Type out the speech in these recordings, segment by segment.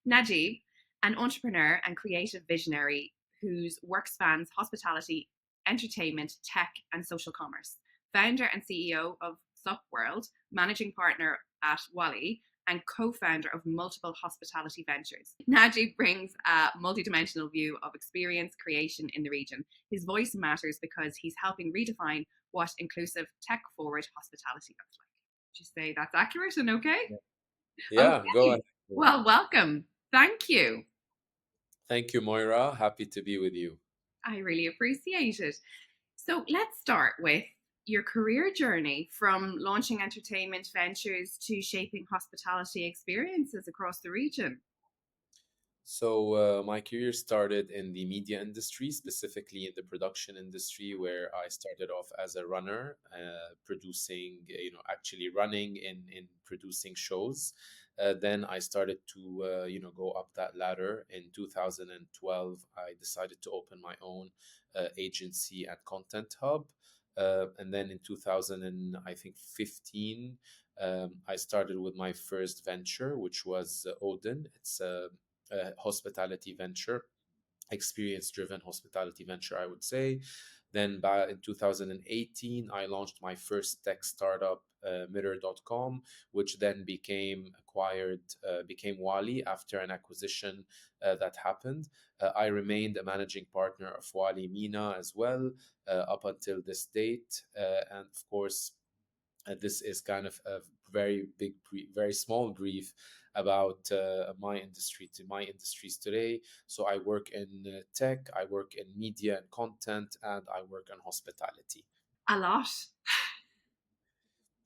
Najib, an entrepreneur and creative visionary whose work spans hospitality, entertainment, tech, and social commerce. Founder and CEO of SSUP World, managing partner at Walee, and co-founder of multiple hospitality ventures. Najib brings a multidimensional view of experience creation in the region. His voice matters because he's helping redefine what inclusive, tech-forward hospitality looks like. Would you say that's accurate and okay? Yeah, go Okay. ahead. Well, welcome. Thank you. Thank you, Moira. Happy to be with you. I really appreciate it. So let's start with your career journey from launching entertainment ventures to shaping hospitality experiences across the region. My career started in the media industry, specifically in the production industry, where I started off as a runner, producing, actually running in producing shows. Then I started to, go up that ladder. In 2012, I decided to open my own agency and content hub. And then in 2000, and I think 15, I started with my first venture, which was Odin. It's a hospitality venture, experience driven hospitality venture, I would say. Then by in 2018, I launched my first tech startup, mirror.com, which then became Walee after an acquisition that happened. I remained a managing partner of Walee MENA as well up until this date. And of course, this is kind of a very big, very small brief about my industries today. So I work in tech, I work in media and content, and I work on hospitality. A lot.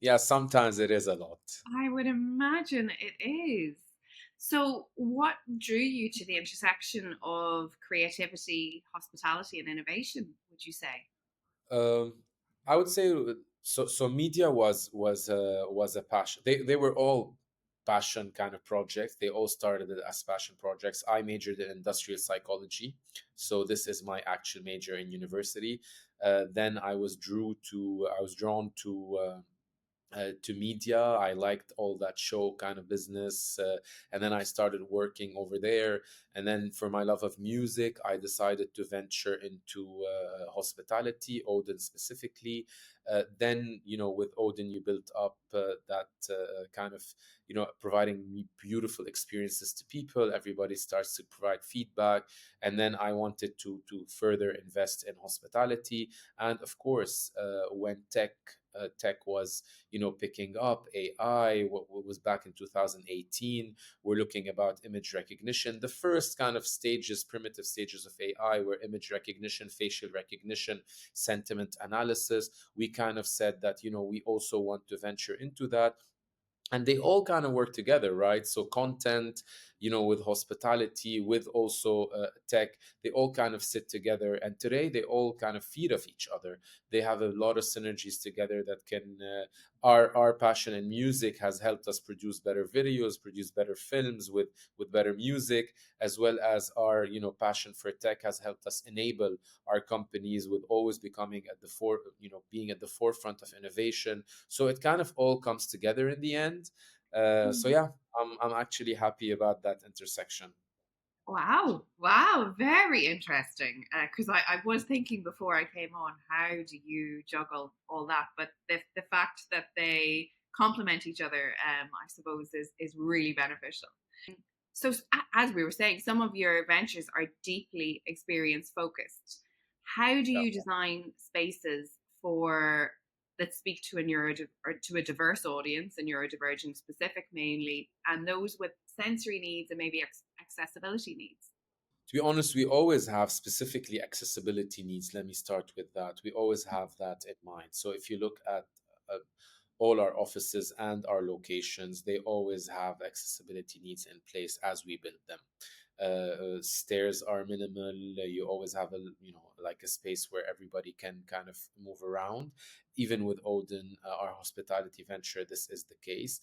Yeah, sometimes it is a lot. I would imagine it is. So, what drew you to the intersection of creativity, hospitality, and innovation, would you say? Um, I would say so. So media was a passion. They were all passion kind of projects. They all started as passion projects. I majored in industrial psychology, so this is my actual major in university. Then I was drawn to media. I liked all that show kind of business. And then I started working over there. And then for my love of music, I decided to venture into hospitality, Odin specifically. Then, with Odin, you built up that kind of, providing beautiful experiences to people. Everybody starts to provide feedback. And then I wanted to further invest in hospitality. And of course, when tech was picking up AI. What was back in 2018, we're looking about image recognition. The first kind of stages, primitive stages of AI, were image recognition, facial recognition, sentiment analysis. We kind of said that we also want to venture into that, and they all kind of work together, right? So content, with hospitality, with also tech, they all kind of sit together, and today they all kind of feed off each other. They have a lot of synergies together that can our passion in music has helped us produce better videos, produce better films with better music, as well as our passion for tech has helped us enable our companies with always becoming at the being at the forefront of innovation. So it kind of all comes together in the end. So yeah, I'm actually happy about that intersection. Wow, wow, very interesting. Because I was thinking before I came on, how do you juggle all that? But the fact that they complement each other, I suppose, is really beneficial. So, as we were saying, some of your ventures are deeply experience focused. How do Yeah. you design spaces for that speak to a or to a diverse audience, a neurodivergent specific mainly, and those with sensory needs and maybe accessibility needs? To be honest, we always have specifically accessibility needs. Let me start with that. We always have that in mind. So if you look at uh, all our offices and our locations, they always have accessibility needs in place as we build them. Stairs are minimal. You always have like a space where everybody can kind of move around. Even with Odin, our hospitality venture, this is the case.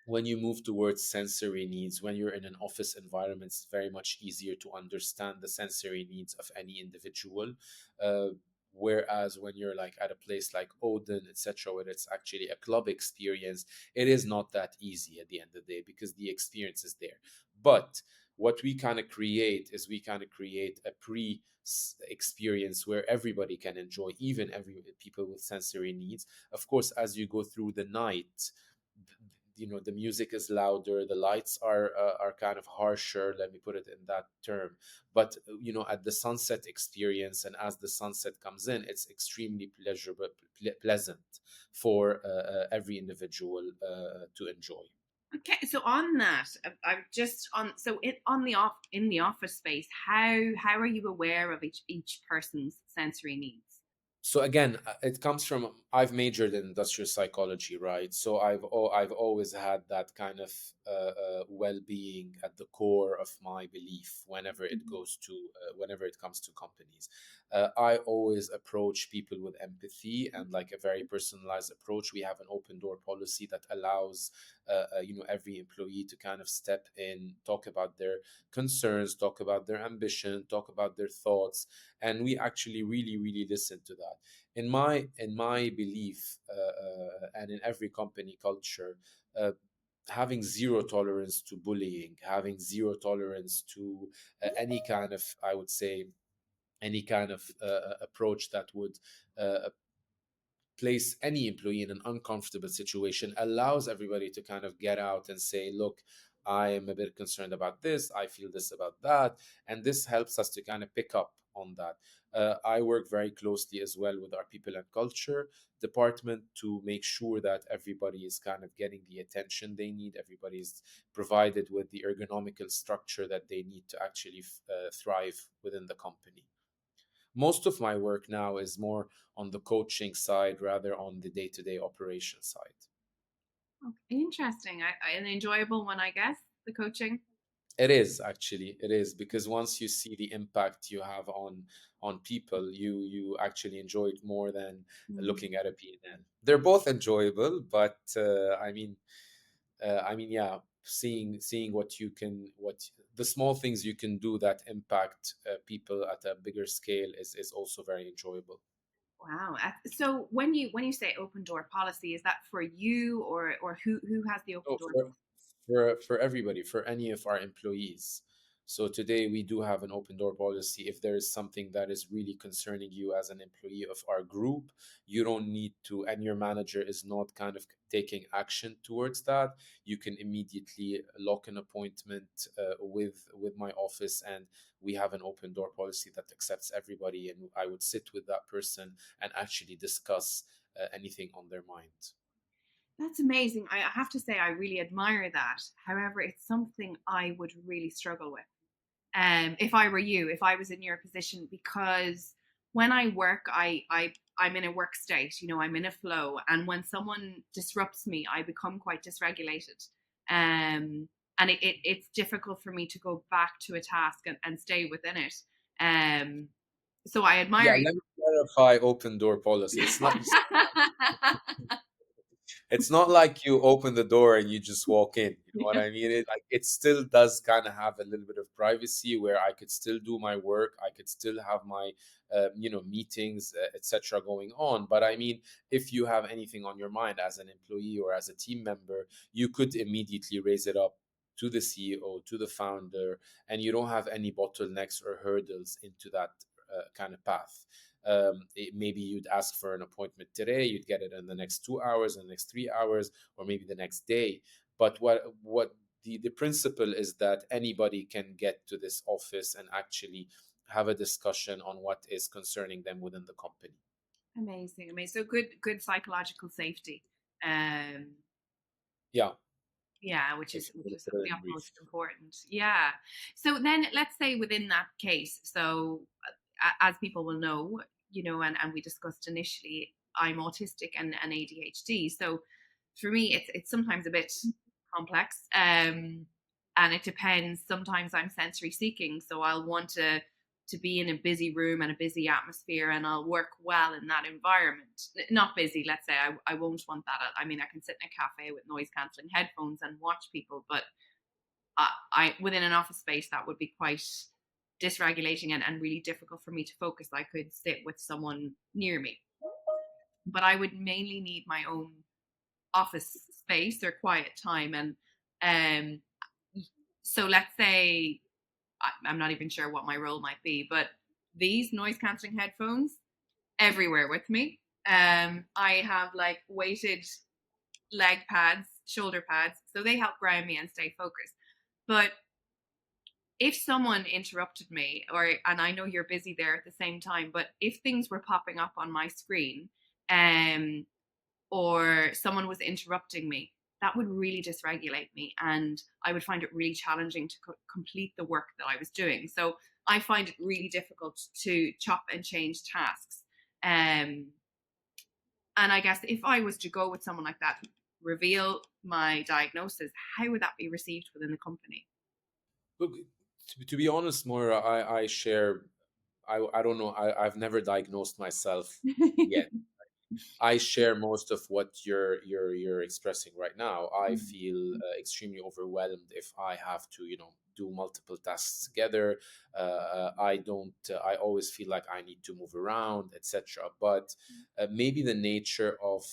When you move towards sensory needs, when you're in an office environment, it's very much easier to understand the sensory needs of any individual. Uh, Whereas when you're like at a place like Odin, etc., where it's actually a club experience, it is not that easy at the end of the day because the experience is there. But what we kind of create is we kind of create a pre experience where everybody can enjoy, even every people with sensory needs. Of course, as you go through the night, the music is louder, the lights are kind of harsher, let me put it in that term. But at the sunset experience, and as the sunset comes in, it's extremely pleasurable, pleasant for every individual to enjoy. Okay, so on that, I'm just on. So on the off in the office space, how are you aware of each person's sensory needs? So again, it comes from, I've majored in industrial psychology, right? So I've always had that kind of well-being at the core of my belief whenever it goes to whenever it comes to companies. I always approach people with empathy and like a very personalized approach. We have an open door policy that allows every employee to kind of step in, talk about their concerns, talk about their ambition, talk about their thoughts, and we actually really really listen to that. In my belief, and in every company culture, uh, having zero tolerance to bullying, having zero tolerance to any kind of, I would say, any kind of approach that would place any employee in an uncomfortable situation, allows everybody to kind of get out and say, look, I am a bit concerned about this, I feel this about that. And this helps us to kind of pick up on that. I work very closely as well with our people and culture department to make sure that everybody is kind of getting the attention they need, everybody is provided with the ergonomical structure that they need to actually thrive within the company. Most of my work now is more on the coaching side rather on the day-to-day operation side. Okay, interesting. An enjoyable one, I guess. The coaching. It is, actually, it is, because once you see the impact you have on people, you actually enjoy it more than Mm. looking at a P&L. They're both enjoyable, but I mean, yeah, seeing what the small things you can do that impact people at a bigger scale is also very enjoyable. Wow. So when you say open door policy, is that for you or who has the open Oh, door for everybody, for any of our employees. So today we do have an open door policy. If there is something that is really concerning you as an employee of our group, you don't need to, and your manager is not kind of taking action towards that. You can immediately lock an appointment with my office, and we have an open door policy that accepts everybody. And I would sit with that person and actually discuss anything on their mind. That's amazing. I have to say, I really admire that. However, it's something I would really struggle with. If I were you, if I was in your position, because when I work, I'm in a work state. I'm in a flow, and when someone disrupts me, I become quite dysregulated. And it's difficult for me to go back to a task and stay within it. Um, so I Yeah, admire let me clarify open door policy. It's not you. it's not like you open the door and you just walk in. You know what I mean? It still does kind of have a little bit of privacy where I could still do my work. I could still have my meetings, etc. going on. But I mean, if you have anything on your mind as an employee or as a team member, you could immediately raise it up to the CEO, to the founder, and you don't have any bottlenecks or hurdles into that kind of path. Maybe you'd ask for an appointment today, you'd get it in the next 2 hours, in the next 3 hours, or maybe the next day. But what the principle is that anybody can get to this office and actually have a discussion on what is concerning them within the company. Amazing, amazing. So good psychological safety. Um, Yeah, yeah, which if is you which want is to put it the in utmost brief. important. Yeah. So then let's say within that case, so as people will know, and we discussed initially, I'm autistic and ADHD. So for me, it's sometimes a bit complex. And it depends. Sometimes I'm sensory seeking, so I'll want to be in a busy room and a busy atmosphere, and I'll work well in that environment. Not busy, let's say. I won't want that. I mean, I can sit in a cafe with noise cancelling headphones and watch people, but I within an office space that would be quite dysregulating and really difficult for me to focus. I could sit with someone near me, but I would mainly need my own office space or quiet time. And um, So let's say I'm not even sure what my role might be, but these noise cancelling headphones everywhere with me. I have like weighted leg pads, shoulder pads, so they help ground me and stay focused. But if someone interrupted me, or and I know you're busy there at the same time, but if things were popping up on my screen, um, or someone was interrupting me, that would really dysregulate me, and I would find it really challenging to complete the work that I was doing. So I find it really difficult to chop and change tasks. Um, and I guess if I was to go with someone like that, reveal my diagnosis, how would that be received within the company? Look, to be honest, Moira, I share. I don't know. I've never diagnosed myself yet. I share most of what you're expressing right now. I feel extremely overwhelmed if I have to, do multiple tasks together. I don't. I always feel like I need to move around, etc. But maybe the nature of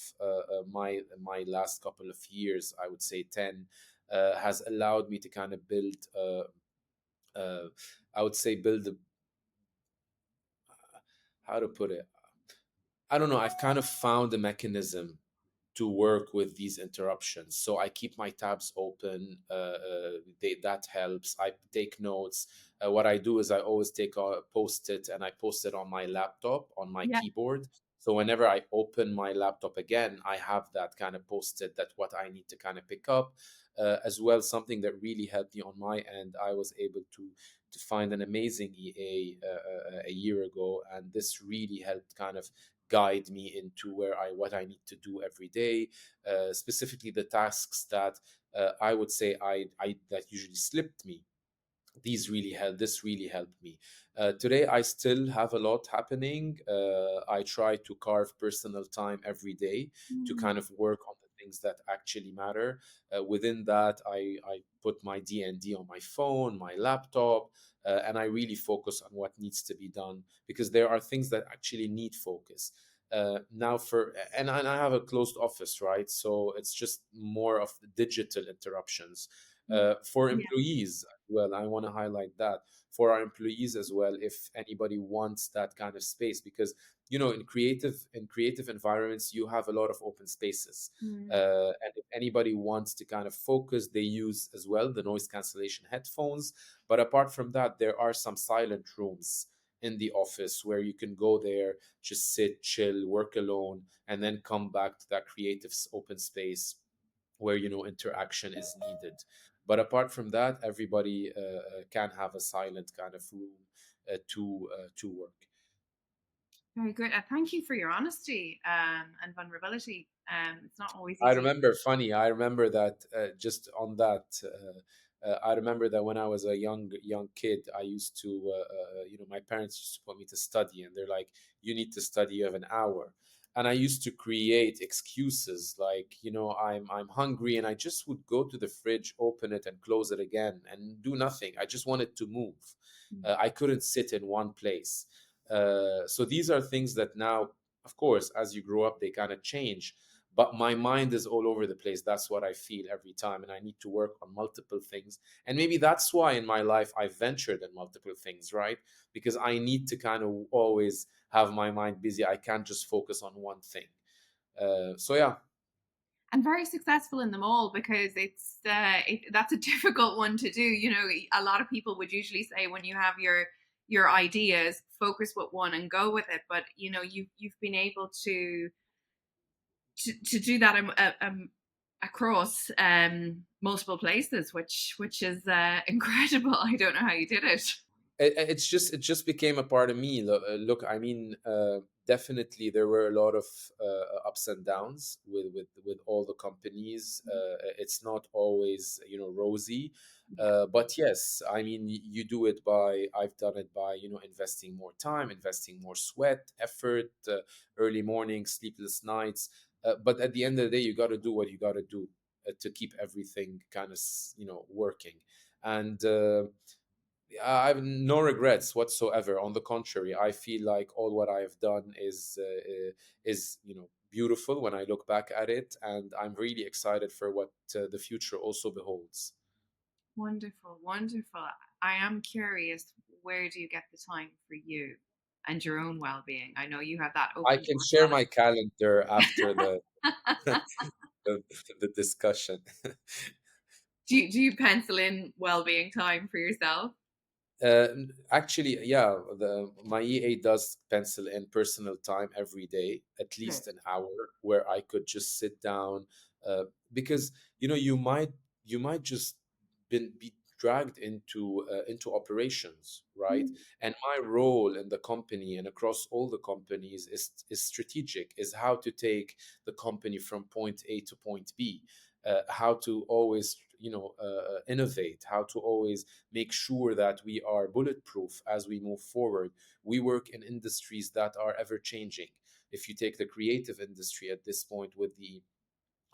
my last couple of years, I would say 10, has allowed me to kind of build. Uh, I would say build a, how to put it. I don't know. I've kind of found a mechanism to work with these interruptions. So I keep my tabs open. That helps. I take notes. What I do is I always take a post it and I post it on my laptop on my Yeah. keyboard. So whenever I open my laptop again, I have that kind of post it that what I need to kind of pick up. As well, something that really helped me on my end, I was able to find an amazing EA a year ago, and this really helped kind of guide me into where I what I need to do every day, specifically the tasks that I would say I that usually slipped me. This really helped me. Today I still have a lot happening. I try to carve personal time every day to Mm. kind of work on the things that actually matter. Within that, I put my DND on my phone, my laptop, and I really focus on what needs to be done, because there are things that actually need focus. Now for and I have a closed office, right? So it's just more of the digital interruptions. For Yeah. employees, well, I want to highlight that for our employees as well, if anybody wants that kind of space, because in creative environments you have a lot of open spaces, Mm. and if anybody wants to kind of focus, they use as well the noise cancellation headphones. But apart from that, there are some silent rooms in the office where you can go there, just sit, chill, work alone, and then come back to that creative open space where interaction is needed. But apart from that, everybody can have a silent kind of room to work. Very good. Thank you for your honesty and vulnerability. It's not always I easy. remember, funny. I remember that just on that. I remember that when I was a young kid, I used to, my parents used to put me to study, and they're like, "You need to study. You have an hour." And I used to create excuses like, I'm hungry, and I just would go to the fridge, open it, and close it again, and do nothing. I just wanted to move. I couldn't sit in one place. So these are things that now, of course, as you grow up, they kind of change, but my mind is all over the place. That's what I feel every time, and I need to work on multiple things. And maybe that's why in my life I've ventured in multiple things, right? Because I need to kind of always have my mind busy. I can't just focus on one thing. So yeah. And very successful in them all, because that's a difficult one to do. A lot of people would usually say, when you have your ideas, focus with one and go with it. But you've been able to do that across multiple places, which is incredible. I don't know how you did it. It just became a part of me. Look, I mean, definitely there were a lot of ups and downs with all the companies. It's not always rosy, Yeah. but yes, I mean, you do it by, I've done it by investing more time, investing more sweat, effort, early mornings, sleepless nights. But at the end of the day, you got to do what you got to do to keep everything kind of working. And I have no regrets whatsoever. On the contrary, I feel like all what I have done is beautiful when I look back at it, and I'm really excited for what the future also beholds. Wonderful, wonderful. I am curious, where do you get the time for you and your own well-being? I know you have that I open can door share my policy. calendar after the, the discussion. Do you pencil in well-being time for yourself? Actually, yeah, my EA does pencil in personal time every day, at Good. least an hour, where I could just sit down, uh, because you might just be dragged into operations, right? Mm. And my role in the company and across all the companies is strategic, is how to take the company from point A to point B, how to always innovate, how to always make sure that we are bulletproof as we move forward. We work in industries that are ever changing. If you take the creative industry at this point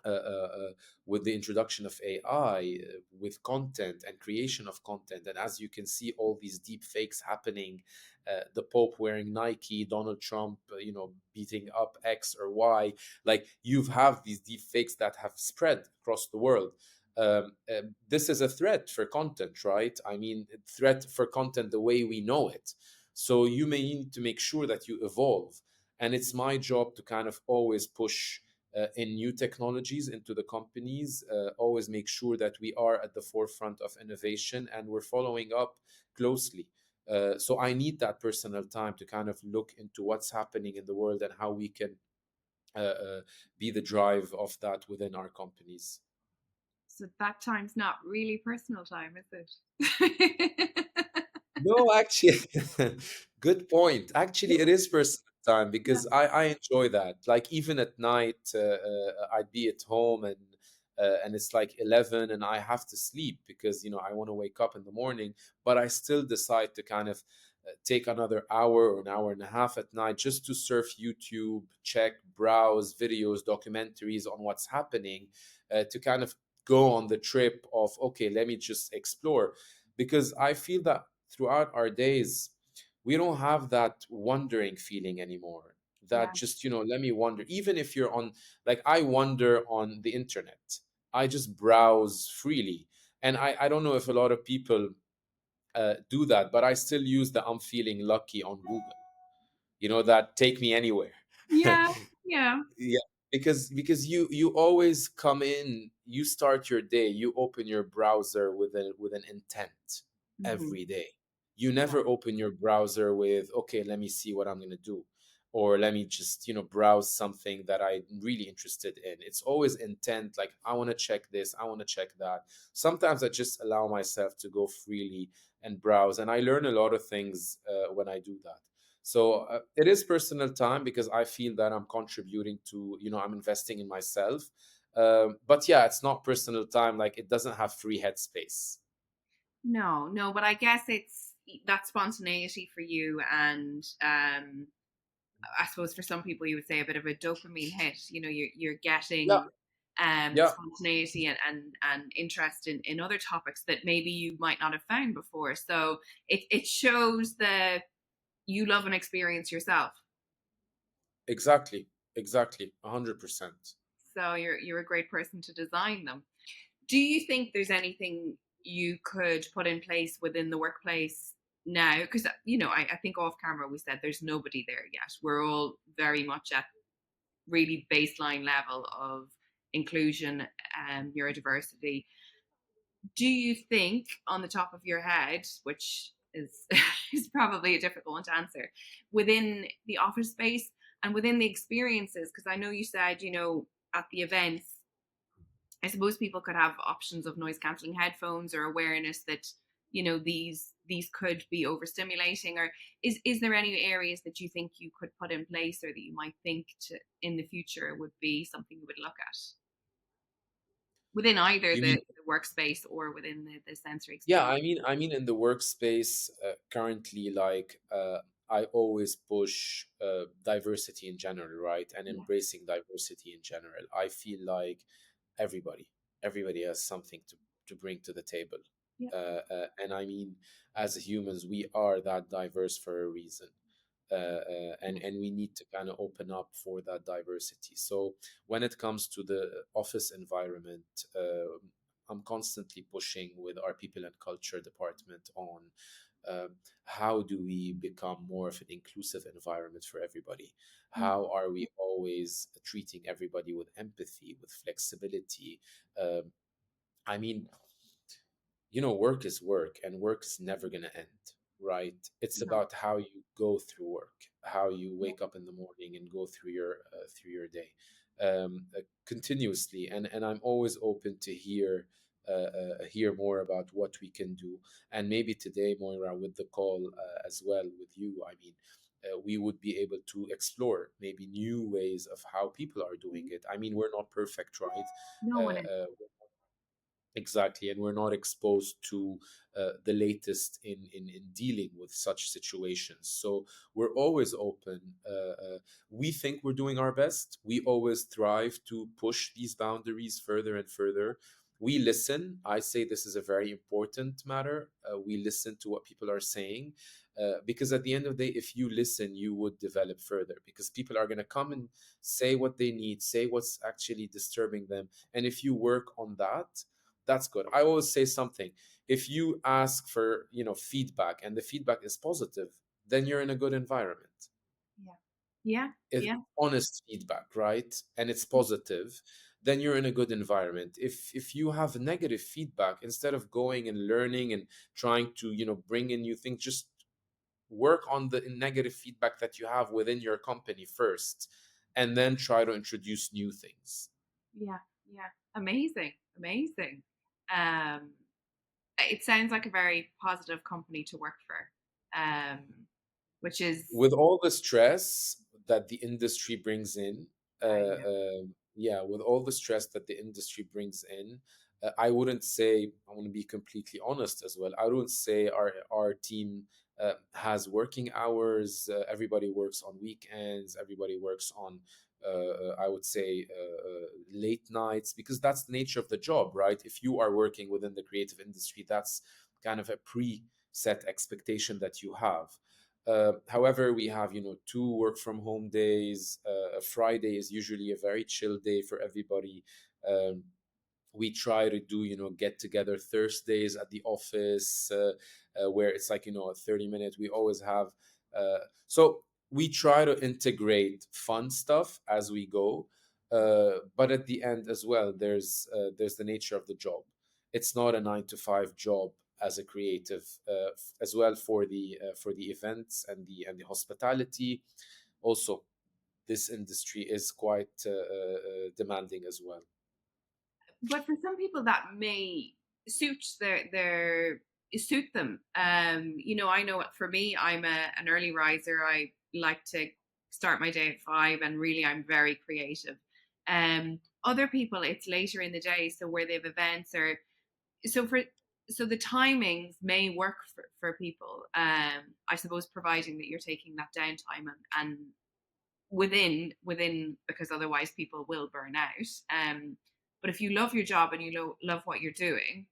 uh, uh, uh, with the introduction of AI, with content and creation of content. And as you can see, all these deep fakes happening, the Pope wearing Nike, Donald Trump, beating up X or Y. Like you have these deep fakes that have spread across the world. This is a threat for content, right? I mean, threat for content the way we know it. So you may need to make sure that you evolve. And it's my job to kind of always push in new technologies into the companies, always make sure that we are at the forefront of innovation and we're following up closely. So I need that personal time to kind of look into what's happening in the world and how we can be the drive of that within our companies. So that time's not really personal time, is it? No, actually, good point. Actually, it is personal time Yeah. because I enjoy that. Like even at night, I'd be at home and it's like 11 and I have to sleep because I want to wake up in the morning, but I still decide to kind of take another hour or an hour and a half at night just to surf YouTube, check, browse videos, documentaries on what's happening, to kind of go on the trip of okay, let me just explore because I feel that throughout our days, we don't have that wondering feeling anymore. That Yeah. just, let me wonder. Even if you're on, like, I wonder on the internet, I just browse freely. And I don't know if a lot of people do that, but I still use the I'm feeling lucky on Google, that take me anywhere. Yeah. Yeah. Yeah, because you always come in, you start your day, you open your browser with an intent Hmm. every day. You Yeah. never open your browser with, okay, let me see what I'm gonna do, or let me just browse something that I'm really interested in. It's always intent, like I want to check this, I want to check that. Sometimes I just allow myself to go freely and browse, and I learn a lot of things when I do that. So it is personal time because I feel that I'm contributing to, I'm investing in myself. But yeah, it's not personal time. Like it doesn't have free headspace. No, no, but I guess it's that spontaneity for you, and I suppose for some people you would say a bit of a dopamine hit. You're Yeah, getting yeah, spontaneity and interest in other topics that maybe you might not have found before. So it shows that you love and experience yourself. exactly, exactly, 100%. So you're a great person to design them. Do you think there's anything you could put in place within the workplace now? Because I think off camera we said there's nobody there yet. We're all very much at really baseline level of inclusion and neurodiversity. Do you think, on the top of your head, which is is probably a difficult one to answer, within the office space and within the experiences? Because I know you said, at the events, I suppose people could have options of noise cancelling headphones or awareness that these could be overstimulating. Or is there any areas that you think you could put in place, or that you might think to in the future would be something you would look at within either You mean? the workspace or within the sensory Yeah, experience? I mean, in the workspace currently, like I always push diversity in general, right, and Yeah, embracing diversity in general. I feel like everybody, everybody has something to bring to the table, yeah, and I mean, as humans, we are that diverse for a reason. And yeah, we need to kind of open up for that diversity. So when it comes to the office environment, I'm constantly pushing with our people and culture department on um, how do we become more of an inclusive environment for everybody? Mm. How are we always treating everybody with empathy, with flexibility? Um, I mean, work is work and work is never going to end, right? It's No. about how you go through work, how you Yeah. wake up in the morning and go through your day continuously. And I'm always open to hear more about what we can do. And maybe today, Moira, with the call as well with you, I mean, we would be able to explore maybe new ways of how people are doing Mhm. it. I mean, we're not perfect, right? No one is. Exactly, and we're not exposed to the latest in dealing with such situations. So we're always open. We think we're doing our best. We always thrive to push these boundaries further and further. We listen. I say this is a very important matter. We listen to what people are saying because at the end of the day, if you listen, you would develop further because people are going to come and say what they need, say what's actually disturbing them. And if you work on that, that's good. I always say something. If you ask for, feedback and the feedback is positive, then you're in a good environment. Yeah. Yeah. If Yeah. honest feedback, right? And it's positive, then you're in a good environment. If you have negative feedback, instead of going and learning and trying to, bring in new things, just work on the negative feedback that you have within your company first, and then try to introduce new things. Yeah. Yeah. Amazing. Amazing. Um, it sounds like a very positive company to work for. Um, which is With all the stress that the industry brings in, I know. yeah, with all the stress that the industry brings in, I wouldn't say, I want to be completely honest as well. I wouldn't say our team has working hours. Everybody works on weekends. Everybody works on, I would say, late nights because that's the nature of the job, right? If you are working within the creative industry, that's kind of a preset expectation that you have. However, we have, 2 work from home days. Friday is usually a very chill day for everybody. Um, we try to do, get together Thursdays at the office, where it's like, a 30-minute. We always have. So we try to integrate fun stuff as we go, but at the end as well, there's the nature of the job. It's not a 9 to 5 job as a creative, as well for the events and the hospitality. Also, this industry is quite demanding as well. But for some people that may suit their suit them. I know for me, I'm an early riser. I like to start my day at 5, and really, I'm very creative. Other people, it's later in the day, so where they have events or so for so the timings may work for people. I suppose providing that you're taking that downtime and within because otherwise people will burn out. But if you love your job and you love what you're doing,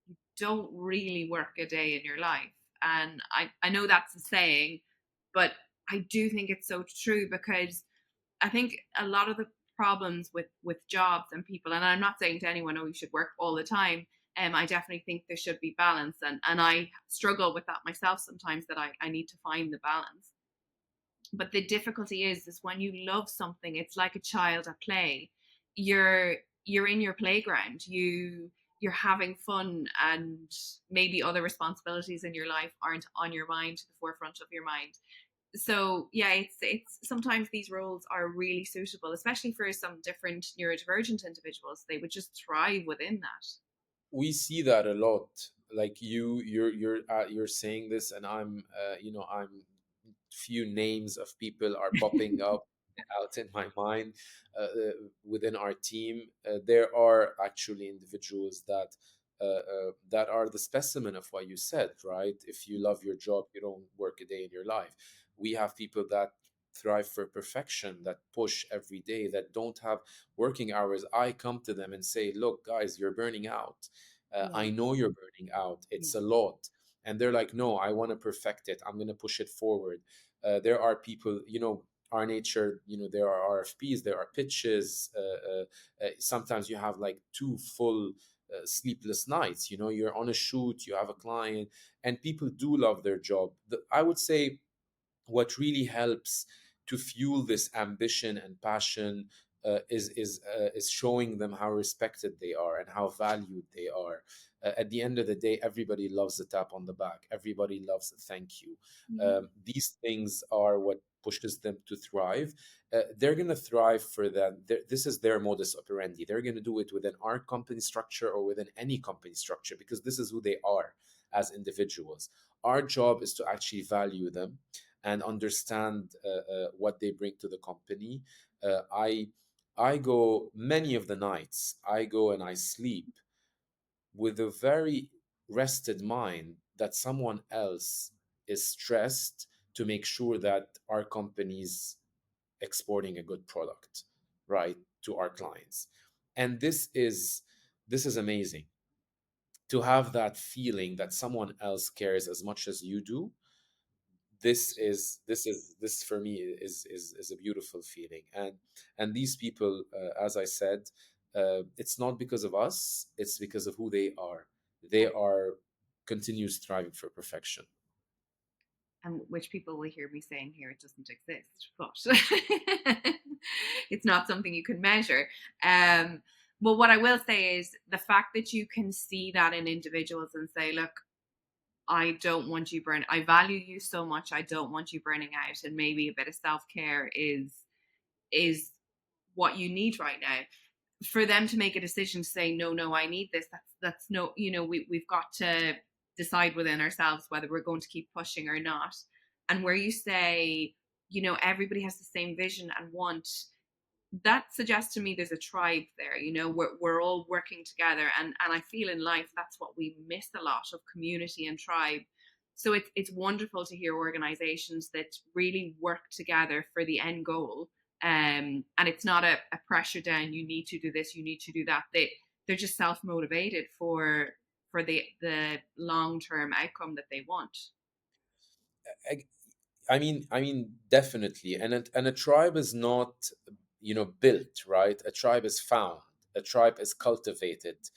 you don't really work a day in your life. And I know that's a saying, but I do think it's so true because I think a lot of the problems with jobs and people, and I'm not saying to anyone, oh, you should work all the time. I definitely think there should be balance, and I struggle with that myself sometimes. That I need to find the balance, but the difficulty is when you love something, it's like a child at play. You're in your playground, you're having fun, and maybe other responsibilities in your life aren't on your mind, to the forefront of your mind. So yeah, it's sometimes these roles are really suitable, especially for some different neurodivergent individuals. They would just thrive within that. We see that a lot. Like you're saying this, and I'm few names of people are popping up out in my mind within our team. There are actually individuals that are the specimen of what you said, right? If you love your job, you don't work a day in your life. We have people that thrive for perfection, that push every day, that don't have working hours. I come to them and say, look, guys, you're burning out. Yeah, I know you're burning out. yeah, It's a lot. And they're like, no, I want to perfect it. I'm going to push it forward. There are people, our nature, there are RFPs, there are pitches. Sometimes you have like 2 full sleepless nights. You know, you're on a shoot, you have a client, and people do love their job. I would say what really helps to fuel this ambition and passion is showing them how respected they are and how valued they are. At the end of the day, everybody loves a tap on the back. Everybody loves a thank you. Mhm. These things are what pushes them to thrive. They're going to thrive for them. This is their modus operandi. They're going to do it within our company structure or within any company structure because this is who they are as individuals. Our job is to actually value them and understand what they bring to the company. I go many of the nights. I go and I sleep with a very rested mind that someone else is stressed to make sure that our company's exporting a good product, right, to our clients. And this is amazing to have that feeling that someone else cares as much as you do. This for me is a beautiful feeling. And these people, as I said, it's not because of us, it's because of who they are. They Yeah. are continuous striving for perfection. And which people will hear me saying here, it doesn't exist, but it's not something you can measure. Um, but what I will say is the fact that you can see that in individuals and say, look, I don't want you burn. I value you so much. I don't want you burning out, and maybe a bit of self care is what you need right now. For them to make a decision to say no, no, I need this. That's no, we've got to decide within ourselves whether we're going to keep pushing or not. And where you say, everybody has the same vision and want, that suggests to me there's a tribe there. We're all working together, and I feel in life that's what we miss a lot of, community and tribe. So it's wonderful to hear organizations that really work together for the end goal. And it's not a pressure down, you need to do this, you need to do that. They're just self-motivated for the long-term outcome that they want. I, I mean, definitely. And a tribe is not, built, right? A tribe is found. A tribe is cultivated.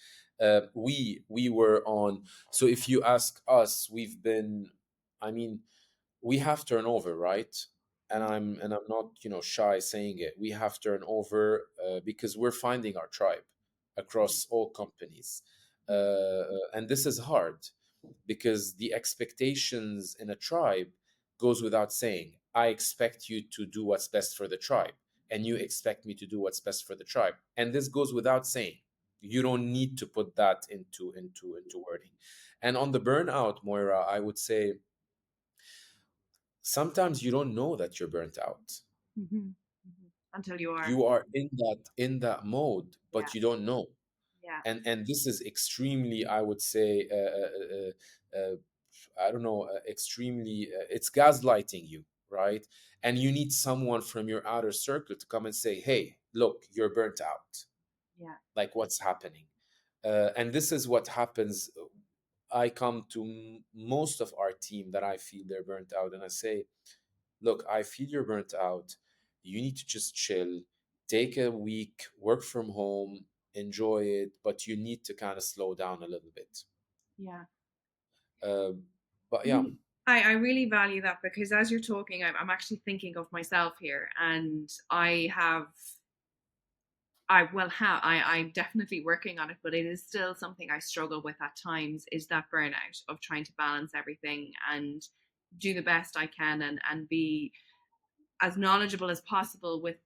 We were on. So if you ask us, we've been. I mean, we have turnover, right? And I'm not, shy saying it. We have turnover because we're finding our tribe across all companies, and this is hard because the expectations in a tribe goes without saying. I expect you to do what's best for the tribe, and you expect me to do what's best for the tribe, and this goes without saying. You don't need to put that into wording. And on the burnout, Moira, I would say sometimes you don't know that you're burnt out. Mm-hmm. Mm-hmm. Until you are. You are in that mode, Yeah. but you don't know. Yeah. And this is extremely, I would say, I don't know, extremely, it's gaslighting you, right? And you need someone from your outer circle to come and say, hey, look, you're burnt out. Yeah. Like, what's happening? And this is what happens. I come to most of our team that I feel they're burnt out, and I say, look, I feel you're burnt out. You need to just chill, take a week, work from home, enjoy it, but you need to kind of slow down a little bit. Yeah. Um, but yeah, Mhm. I really value that, because as you're talking, I'm actually thinking of myself here, and I'm definitely working on it, but it is still something I struggle with at times, is that burnout of trying to balance everything and do the best I can, and be as knowledgeable as possible with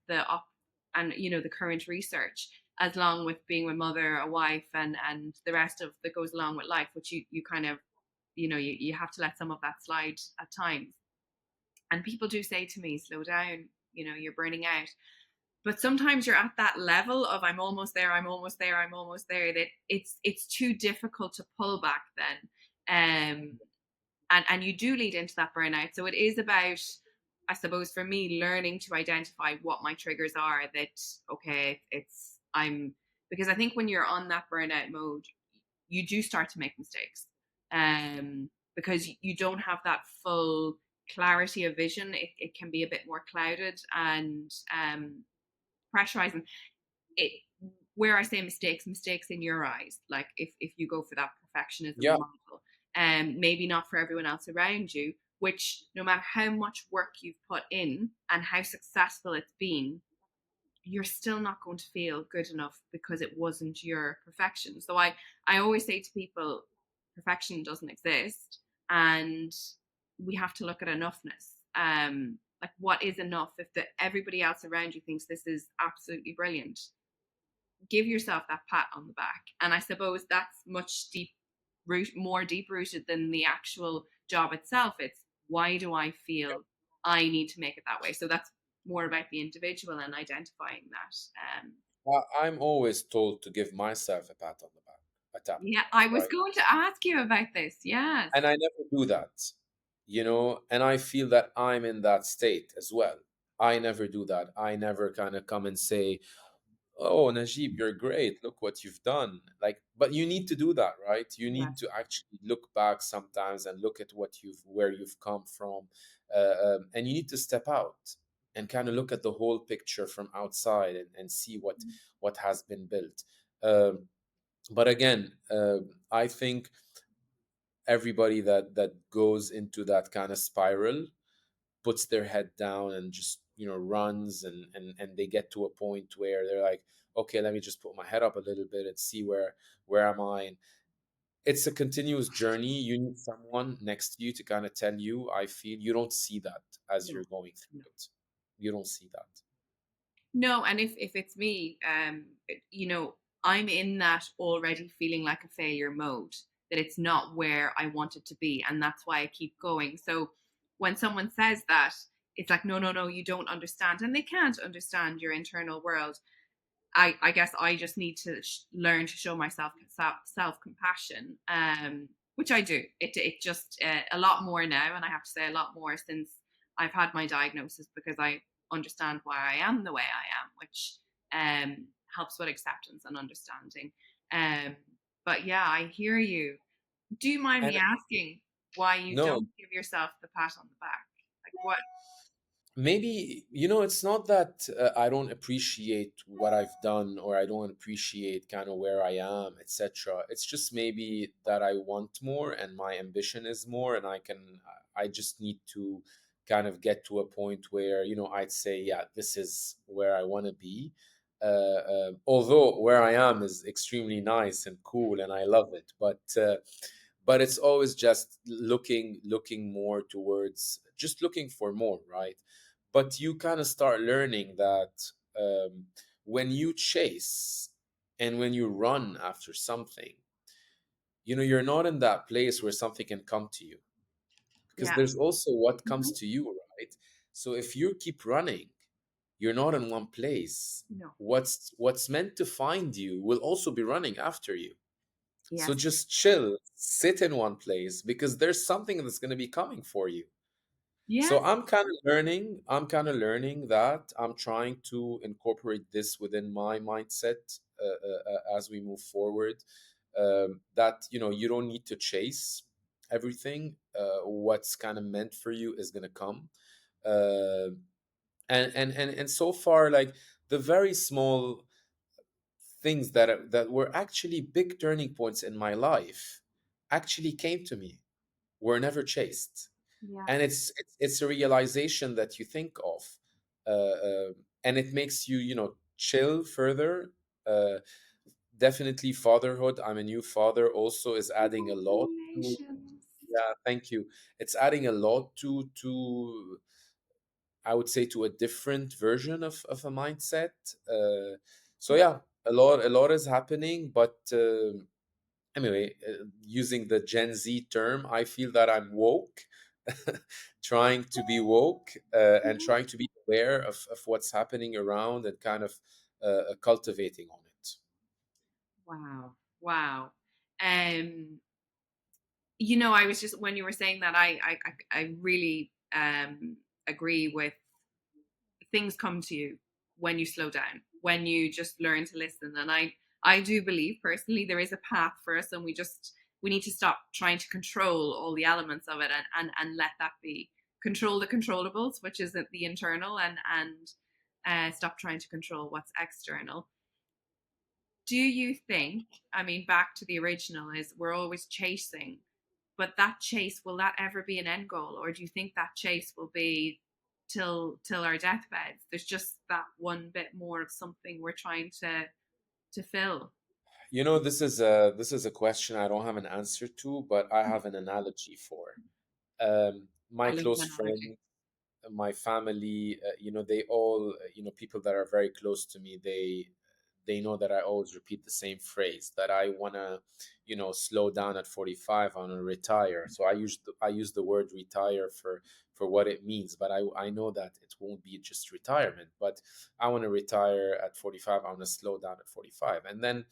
and the current research, as long with being a mother, a wife, and the rest of that goes along with life, which you kind of, you have to let some of that slide at times. And people do say to me, slow down, you're burning out. But sometimes you're at that level of, I'm almost there, I'm almost there, I'm almost there, that it's too difficult to pull back then. And you do lead into that burnout. So it is about, I suppose, for me, learning to identify what my triggers are. That, okay, I'm because I think when you're on that burnout mode, you do start to make mistakes, because you don't have that full clarity of vision. It can be a bit more clouded and pressurizing. It where I say mistakes in your eyes, like if you go for that perfectionism Yeah. model, maybe not for everyone else around you, which no matter how much work you've put in and how successful it's been, you're still not going to feel good enough because it wasn't your perfection. So I always say to people, perfection doesn't exist, and we have to look at enoughness. Like what is enough? If everybody else around you thinks this is absolutely brilliant, give yourself that pat on the back. And I suppose that's much more deep rooted than the actual job itself. It's why do I feel I need to make it that way? So that's more about the individual and identifying that. I'm always told to give myself a pat on the back, a tap on Yeah, the back, I was right? going to ask you about this. Yes. And I never do that, and I feel that I'm in that state as well. I never do that. I never kind of come and say, "Oh, Najib, you're great. Look what you've done." Like, but you need to do that, right? You Yes. need to actually look back sometimes and look at where you've come from, and you need to step out and kind of look at the whole picture from outside and see what has been built. But again, I think everybody that goes into that kind of spiral puts their head down and just runs, and they get to a point where they're like, okay, let me just put my head up a little bit and see where am I. And it's a continuous journey. You need someone next to you to kind of tell you. I feel you don't see that as No. you're going No. through it. You don't see that. No, and if it's me, I'm in that already feeling like a failure mode, that it's not where I want it to be, and that's why I keep going. So when someone says that, it's like, no, no, no, you don't understand, and they can't understand your internal world. I guess I just need to learn to show myself self compassion, which I do. It just a lot more now, and I have to say a lot more since I've had my diagnosis, because I understand why I am the way I am, which helps with acceptance and understanding. Um, but yeah, I hear you. Do you mind And me asking why you no, don't give yourself the pat on the back? Like what? maybe it's not that I don't appreciate what I've done, or I don't appreciate kind of where I am, etc. It's just maybe that I want more and my ambition is more, and I just need to kind of get to a point where I'd say, yeah, this is where I want to be. Although where I am is extremely nice and cool and I love it, but it's always just looking more towards just looking for more, right? But you kind of start learning that when you chase and when you run after something, you're not in that place where something can come to you, because Yeah. there's also what comes Mhm. to you, right? So if you keep running, you're not in one place. No. What's meant to find you will also be running after you. So Yes. just chill, sit in one place, because there's something that's going to be coming for you. So Yes. I'm kind of learning that I'm trying to incorporate this within my mindset as we move forward. That you don't need to chase everything. What's kind of meant for you is gonna come. Uh, and so far, like the very small things that were actually big turning points in my life actually came to me, were never chased. Yes. And it's a realization that you think of, and it makes you chill further. uh, Definitely fatherhood, I'm a new father, also is adding a lot to. Congratulations. Yeah, thank you. It's adding a lot to I would say to a different version of a mindset. So yeah, a lot is happening, but anyway, using the Gen Z term, I feel that I'm woke, trying to be woke, and trying to be aware of what's happening around, and kind of cultivating on it. Wow. Wow. Um, I was just when you were saying that, I really agree with things come to you when you slow down, when you just learn to listen. And I do believe personally there is a path for us, and we need to stop trying to control all the elements of it, and let that be. Control the controllables, which is the internal, and stop trying to control what's external. Do you think, I mean, back to the original, is we're always chasing, but that chase, will that ever be an end goal? Or do you think that chase will be till our deathbeds? There's just that one bit more of something we're trying to fill. This is a question I don't have an answer to, but I have an analogy for. My I love close analogy. friend, my family, they all, people that are very close to me, they know that I always repeat the same phrase that I want to, slow down at 45. I want to retire. So I use the word retire for what it means, but I know that it won't be just retirement, but I want to retire at 45. I want to slow down at 45. And then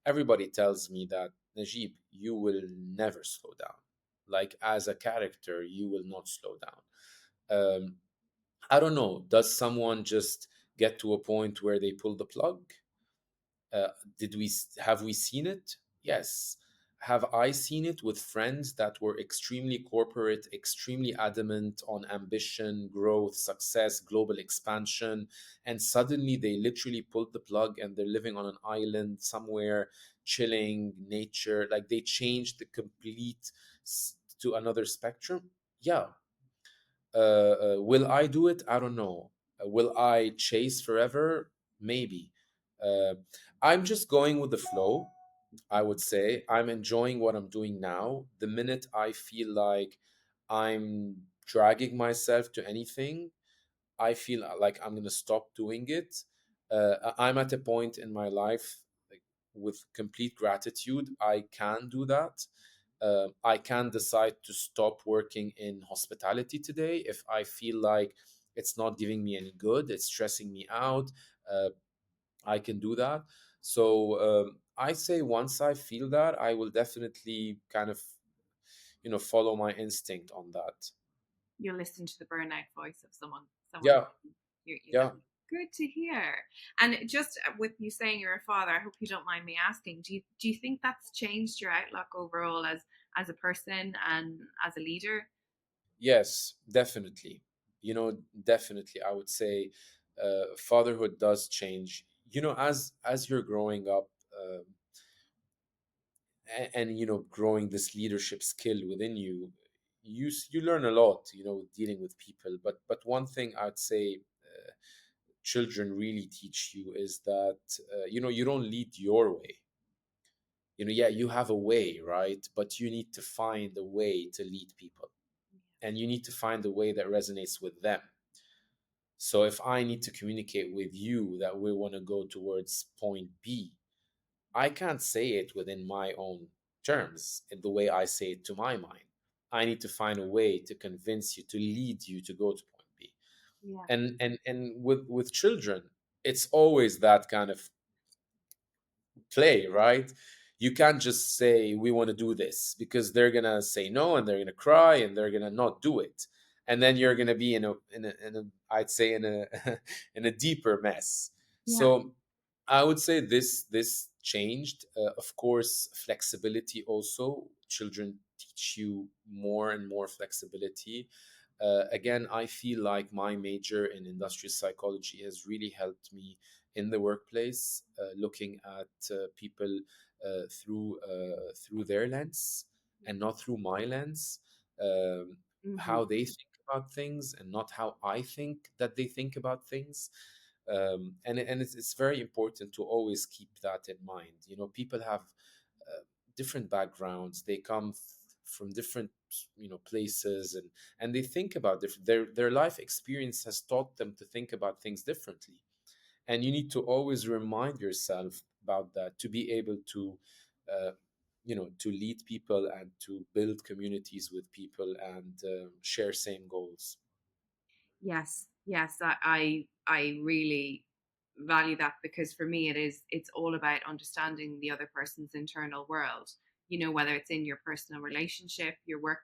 everybody tells me that, Najib, you will never slow down. Like, as a character, you will not slow down. I don't know. Does someone just get to a point where they pull the plug? Uh, have we seen it? Yes. Have I seen it with friends that were extremely corporate, extremely adamant on ambition, growth, success, global expansion, and suddenly they literally pulled the plug and they're living on an island somewhere, chilling, nature, like they changed the complete to another spectrum? Yeah. Will I do it? I don't know. Will I chase forever? Maybe. Uh, I'm just going with the flow. I would say I'm enjoying what I'm doing now. The minute I feel like I'm dragging myself to anything, I feel like I'm gonna stop doing it. I'm at a point in my life, like, with complete gratitude. I can do that. I can decide to stop working in hospitality today if I feel like it's not giving me any good. It's stressing me out. Uh, I can do that. So I say once I feel that, I will definitely kind of, follow my instinct on that. You'll listen to the burnout voice of someone. Yeah, That's yeah. good to hear. And just with you saying you're a father, I hope you don't mind me asking, do you think that's changed your outlook overall as a person and as a leader? Yes, definitely. Definitely, I would say fatherhood does change. As you're growing up, and growing this leadership skill within you, you learn a lot. Dealing with people. But one thing I'd say children really teach you is that you don't lead your way. Yeah, you have a way, right? But you need to find a way to lead people, and you need to find a way that resonates with them. So if I need to communicate with you that we want to go towards point B, I can't say it within my own terms in the way I say it to my mind. I need to find a way to convince you, to lead you to go to point B. Yeah. And with children, it's always that kind of play, right? You can't just say we want to do this, because they're gonna say no and they're gonna cry and they're gonna not do it, and then you're gonna be in a I'd say in a in a deeper mess. Yeah. So I would say this changed. Of course, flexibility also. Children teach you more and more flexibility. Again, I feel like my major in industrial psychology has really helped me in the workplace, looking at people through their lens and not through my lens, Hmm. how they think about things and not how I think that they think about things. And it's very important to always keep that in mind. People have different backgrounds. They come from different places, and they think about different. Their life experience has taught them to think about things differently, and you need to always remind yourself about that to be able to uh, to lead people and to build communities with people and share same goals. Yes, yes, I really value that, because for me it's all about understanding the other person's internal world. Whether it's in your personal relationship, your work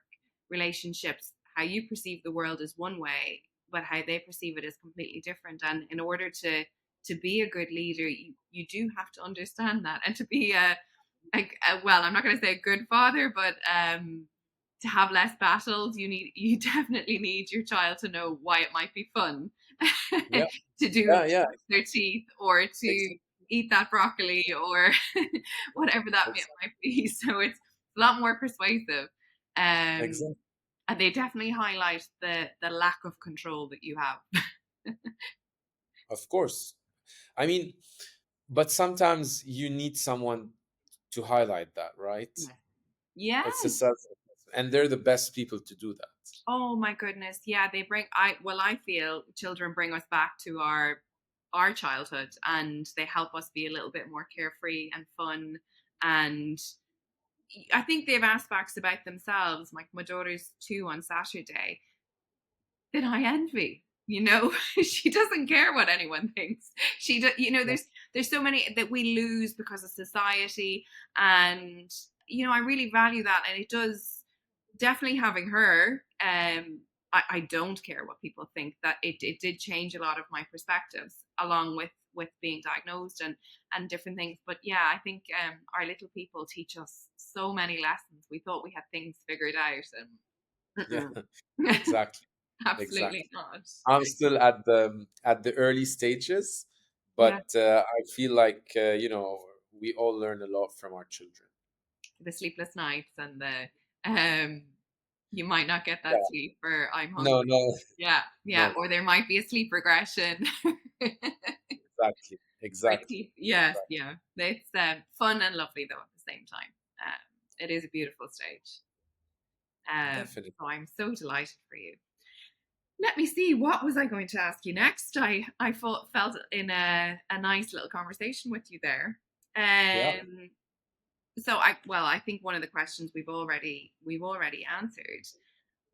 relationships, how you perceive the world is one way, but how they perceive it is completely different. And in order to be a good leader, you do have to understand that, and to be well, I'm not going to say a good father, but to have less battles, you definitely need your child to know why it might be fun Yeah, to do yeah, yeah. their teeth, or Ex- to eat that broccoli or whatever that Exactly. might be. So it's a lot more persuasive. Um, Exactly. and they definitely highlight the lack of control that you have. Of course. I mean, but sometimes you need someone to highlight that, right? Yeah. Yeah. It's a self, and they're the best people to do that. Oh my goodness. Yeah, they bring I feel children bring us back to our childhood, and they help us be a little bit more carefree and fun, and I think they have aspects about themselves. Like my daughter's 2 on Saturday that I envy. You know, she doesn't care what anyone thinks. Yeah. There's so many that we lose because of society, and I really value that, and it does definitely having her. I don't care what people think. That it did change a lot of my perspectives, along with being diagnosed and different things. But yeah, I think our little people teach us so many lessons. We thought we had things figured out, Yeah. and Exactly. absolutely Exactly. not. I'm still at the early stages, Yeah, but I feel like we all learn a lot from our children. the sleepless nights and the um, you might not get that Yeah. sleep, or I'm hungry. No, no, Yeah, yeah, no. or there might be a sleep regression. Exactly. I Exactly. keep, yes, Exactly. yeah. It's fun and lovely though at the same time. It is a beautiful stage. Definitely. So I'm so delighted for you. Let me see, what was I going to ask you next? I felt in a nice little conversation with you there. Yeah. I think one of the questions we've already answered.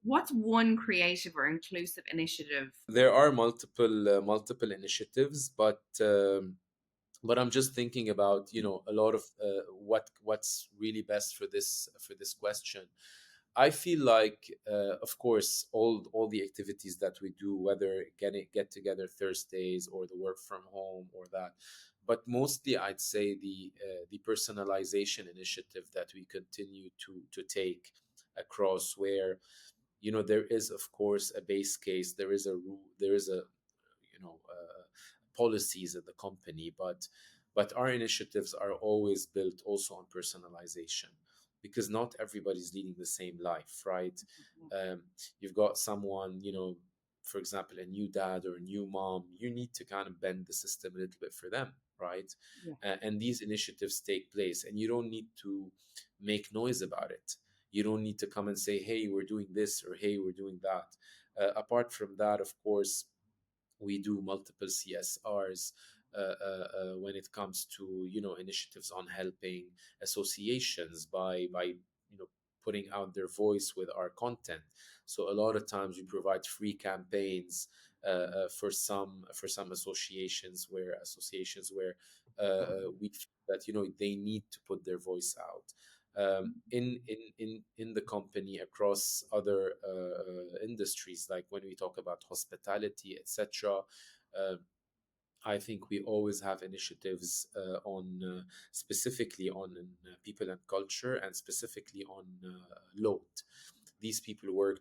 What's one creative or inclusive initiative? There are multiple initiatives, but I'm just thinking about a lot of what's really best for this question. I feel like, of course, all the activities that we do, whether get together Thursdays or the work from home or that, but mostly I'd say the personalization initiative that we continue to take across, where there is, of course, a base case, there is a rule, there is a policies at the company, but our initiatives are always built also on personalization, because not everybody's leading the same life, right? um, you've got someone, for example, a new dad or a new mom. You need to kind of bend the system a little bit for them, right? Yeah. And these initiatives take place, and you don't need to make noise about it. You don't need to come and say, hey, we're doing this, or hey, we're doing that. Apart from that, of course, we do multiple CSRs when it comes to initiatives on helping associations by putting out their voice with our content. So a lot of times we provide free campaigns for some associations where we feel that they need to put their voice out. In the company, across other industries, like when we talk about hospitality, etc. uh, I think we always have initiatives on specifically on people and culture, and specifically on load. These people work,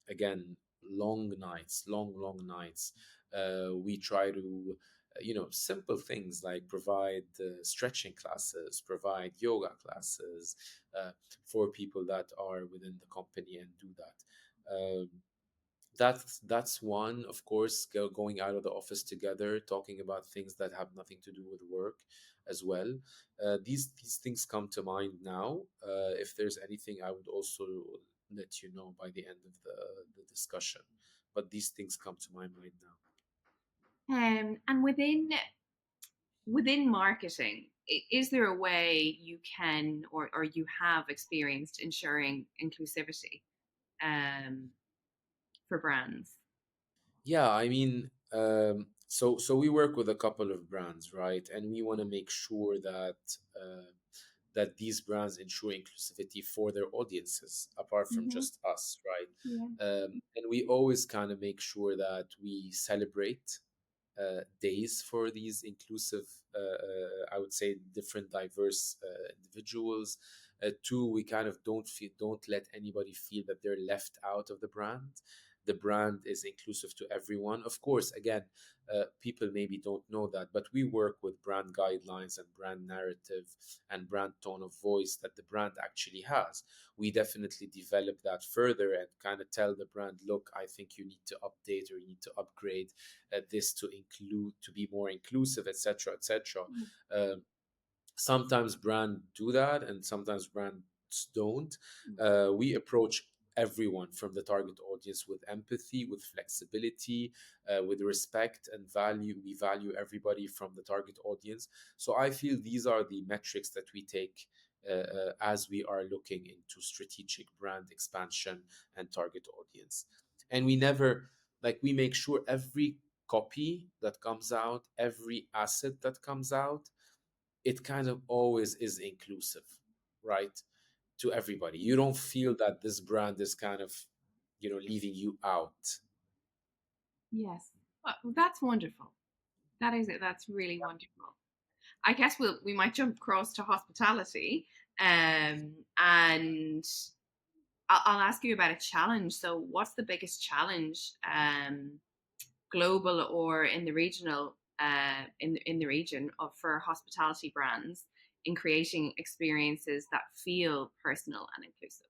again, long nights, long nights. We try to simple things like provide stretching classes, provide yoga classes for people that are within the company, and do that. That's one, of course, going out of the office together, talking about things that have nothing to do with work as well. These things come to mind now. If there's anything, I would also let you know by the end of the discussion, but these things come to my mind now. And within marketing, is there a way you can or you have experienced ensuring inclusivity um, for brands? Yeah, I mean, so we work with a couple of brands, right? And we want to make sure that these brands ensure inclusivity for their audiences, apart from Hmm. just us, right? Yeah. And we always kind of make sure that we celebrate days for these inclusive, I would say, different, diverse individuals. Two, we kind of don't let anybody feel that they're left out of the brand. the brand is inclusive to everyone. Of course, again, people maybe don't know that, but we work with brand guidelines and brand narrative and brand tone of voice that the brand actually has. We definitely develop that further and kind of tell the brand, look, I think you need to update or you need to upgrade this to include, to be more inclusive, etc., etc. Mm. Sometimes brands do that and sometimes brands don't. Mm. We approach everyone from the target audience with empathy, with flexibility, with respect and value. We value everybody from the target audience. So I feel these are the metrics that we take as we are looking into strategic brand expansion and target audience. And we never, like, we make sure every copy that comes out, every asset that comes out, it kind of always is inclusive, right? To everybody. You don't feel that this brand is kind of, leaving you out. Yes. Well, that's wonderful. That is it. That's really wonderful. I guess we might jump across to hospitality, and I'll ask you about a challenge. So, what's the biggest challenge, global or in the regional, in the region of for hospitality brands in creating experiences that feel personal and inclusive?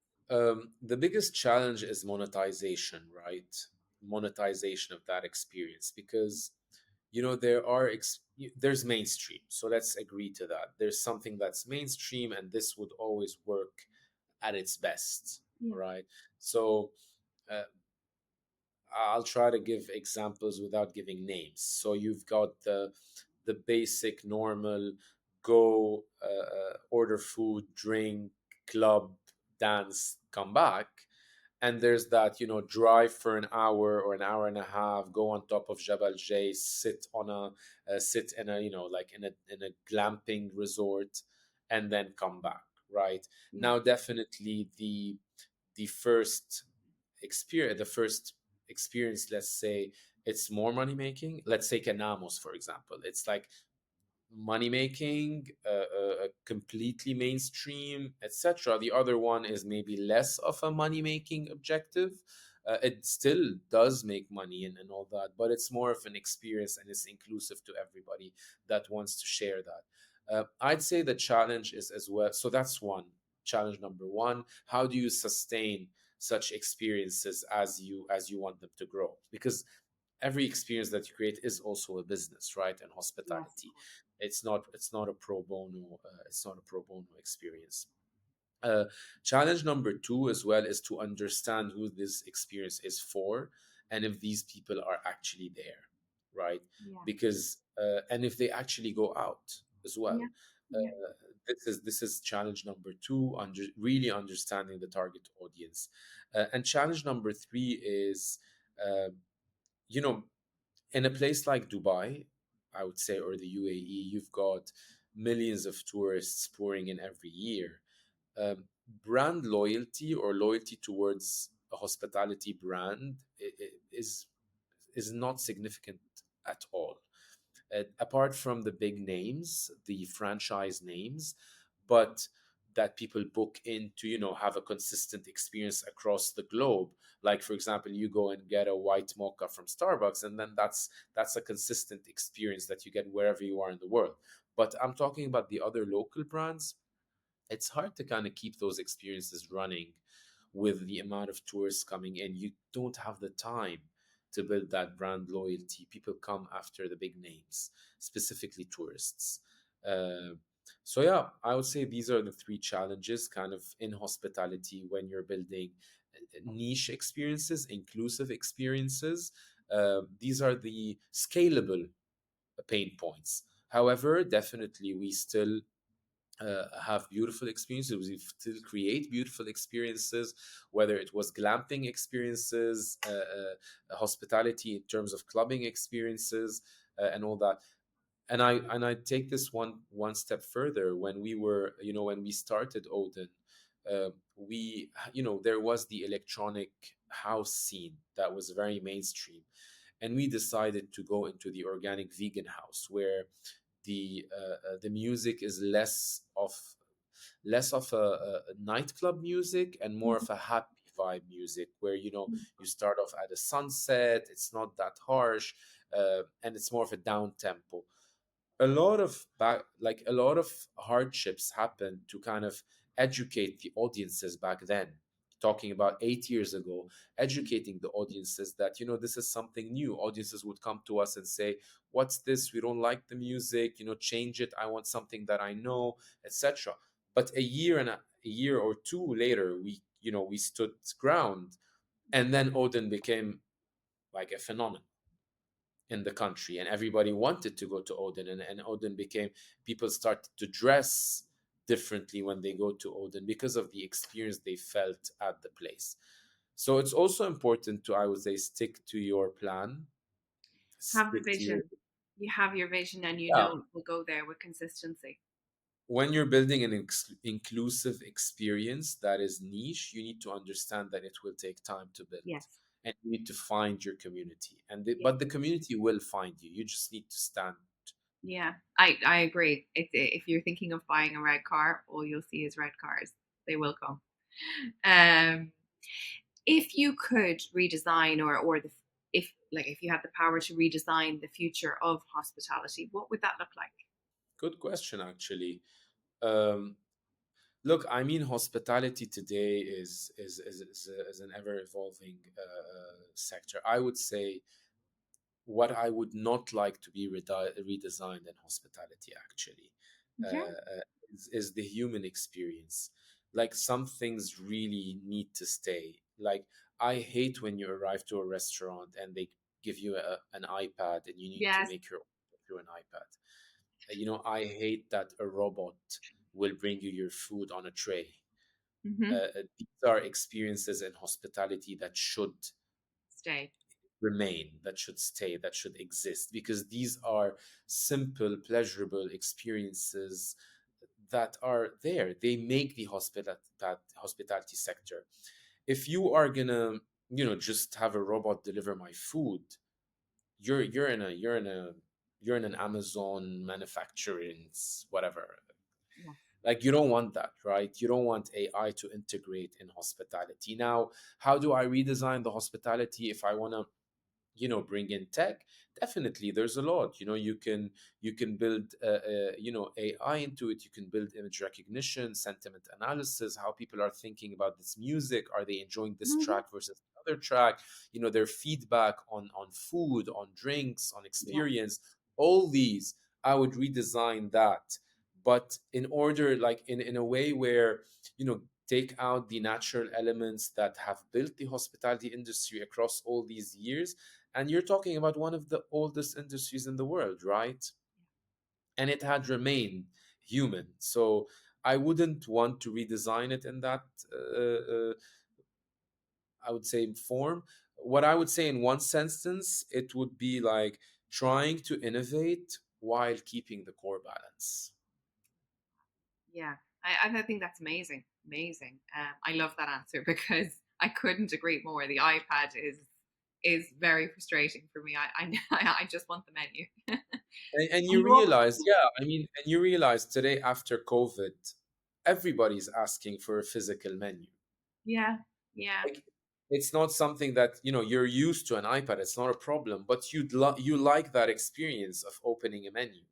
The biggest challenge is monetization, right? Monetization of that experience, because there's mainstream. So let's agree to that. There's something that's mainstream, and this would always work at its best, Yeah. right? So uh, I'll try to give examples without giving names. So you've got the basic normal go, order food, drink, club, dance, come back. And there's that, drive for an hour or an hour and a half, go on top of Jabal Jay, sit in a, like in a glamping resort, and then come back, right? Yeah. Now, definitely the first the first experience, let's say, it's more money making. Let's take Anamos, for example. It's like money making, completely mainstream, etc. The other one is maybe less of a money making objective. It still does make money and all that, but it's more of an experience and it's inclusive to everybody that wants to share that. I'd say the challenge is as well. So that's one challenge. Number one, how do you sustain such experiences as you want them to grow? Because every experience that you create is also a business, right? And Yes, of hospitality, course. it's not a pro bono experience. uh, Challenge number two as well is to understand who this experience is for, and if these people are actually there, right? Yeah. Because and if they actually go out as well. Yeah. uh, Yeah. this is challenge number two, really understanding the target audience. And challenge number three is, uh, you know in a place like Dubai, I would say, or the UAE, you've got millions of tourists pouring in every year. Um, Brand loyalty or loyalty towards a hospitality brand is not significant at all, apart from the big names, the franchise names, but that people book in to, have a consistent experience across the globe. Like, for example, you go and get a white mocha from Starbucks, and then that's a consistent experience that you get wherever you are in the world. But I'm talking about the other local brands. It's hard to kind of keep those experiences running with the amount of tourists coming in. You don't have the time to build that brand loyalty. People come after the big names, specifically tourists. Uh, so yeah, I would say these are the three challenges kind of in hospitality when you're building niche experiences, inclusive experiences. These are the scalable pain points. However, definitely we still have beautiful experiences. We still create beautiful experiences, whether it was glamping experiences, hospitality in terms of clubbing experiences, and all that. And I take this one step further. When we were, when we started Odin, there was the electronic house scene that was very mainstream, and we decided to go into the organic vegan house, where the music is less of a nightclub music and more Mhm. of a happy vibe music where you start off at a sunset. It's not that harsh, and it's more of a down tempo. A lot of hardships happened to kind of educate the audiences back then, talking about 8 years ago, educating the audiences that this is something new. Audiences would come to us and say, what's this? We don't like the music, change it. I want something that I know, etc. But a year or two later, we stood ground, and then Odin became like a phenomenon in the country, and everybody wanted to go to Odin, and Odin became, people started to dress differently when they go to Odin because of the experience they felt at the place. So it's also important to, I would say, stick to your plan, Have the stick to your, vision. You have your vision, and you yeah. know it will go there with consistency. When you're building an inclusive experience that is niche, you need to understand that it will take time to build, Yes. and you need to find your community, Yeah. but the community will find you. You just need to stand. Yeah. I agree. If you're thinking of buying a red car, all you'll see is red cars. They will come. Um, if you could redesign, or the if you had the power to redesign the future of hospitality, what would that look like? Good question, actually. Um, Look, I mean, hospitality today is an ever evolving sector. I would say what I would not like to be redesigned in hospitality, actually, Yeah. is the human experience. Like, some things really need to stay. Like, I hate when you arrive to a restaurant and they give you an iPad and you need to Yes. make your order through an iPad. I hate that a robot will bring you your food on a tray. Hmm. These are experiences in hospitality that should Stay. remain, that should stay, that should exist, because these are simple, pleasurable experiences that are there. They make the hospitality sector. If you are gonna, just have a robot deliver my food, you're in an Amazon manufacturing whatever. Yeah. Like, you don't want that, right? You don't want AI to integrate in hospitality. Now, how do I redesign the hospitality if I want to bring in tech? Definitely, there's a lot. You can build AI into it. You can build image recognition, sentiment analysis, how people are thinking about this music. Are they enjoying this Hmm. track versus the other track? Their feedback on food, on drinks, on Yeah. experience. All these, I would redesign that, but in order, like, in a way where take out the natural elements that have built the hospitality industry across all these years. And you're talking about one of the oldest industries in the world, right? And it had remained human. So I wouldn't want to redesign it in that, I would say, form. What I would say in one sentence, it would be like trying to innovate while keeping the core balance. Yeah. I think that's amazing. Amazing. I love that answer because I couldn't agree more. The iPad is very frustrating for me. I just want the menu. And And you you also, realize, yeah, I mean, and you realize today after COVID, everybody's asking for a physical menu. yeah, yeah. Like, it's not something that you're used to an iPad. It's not a problem, but you like that experience of opening a menu.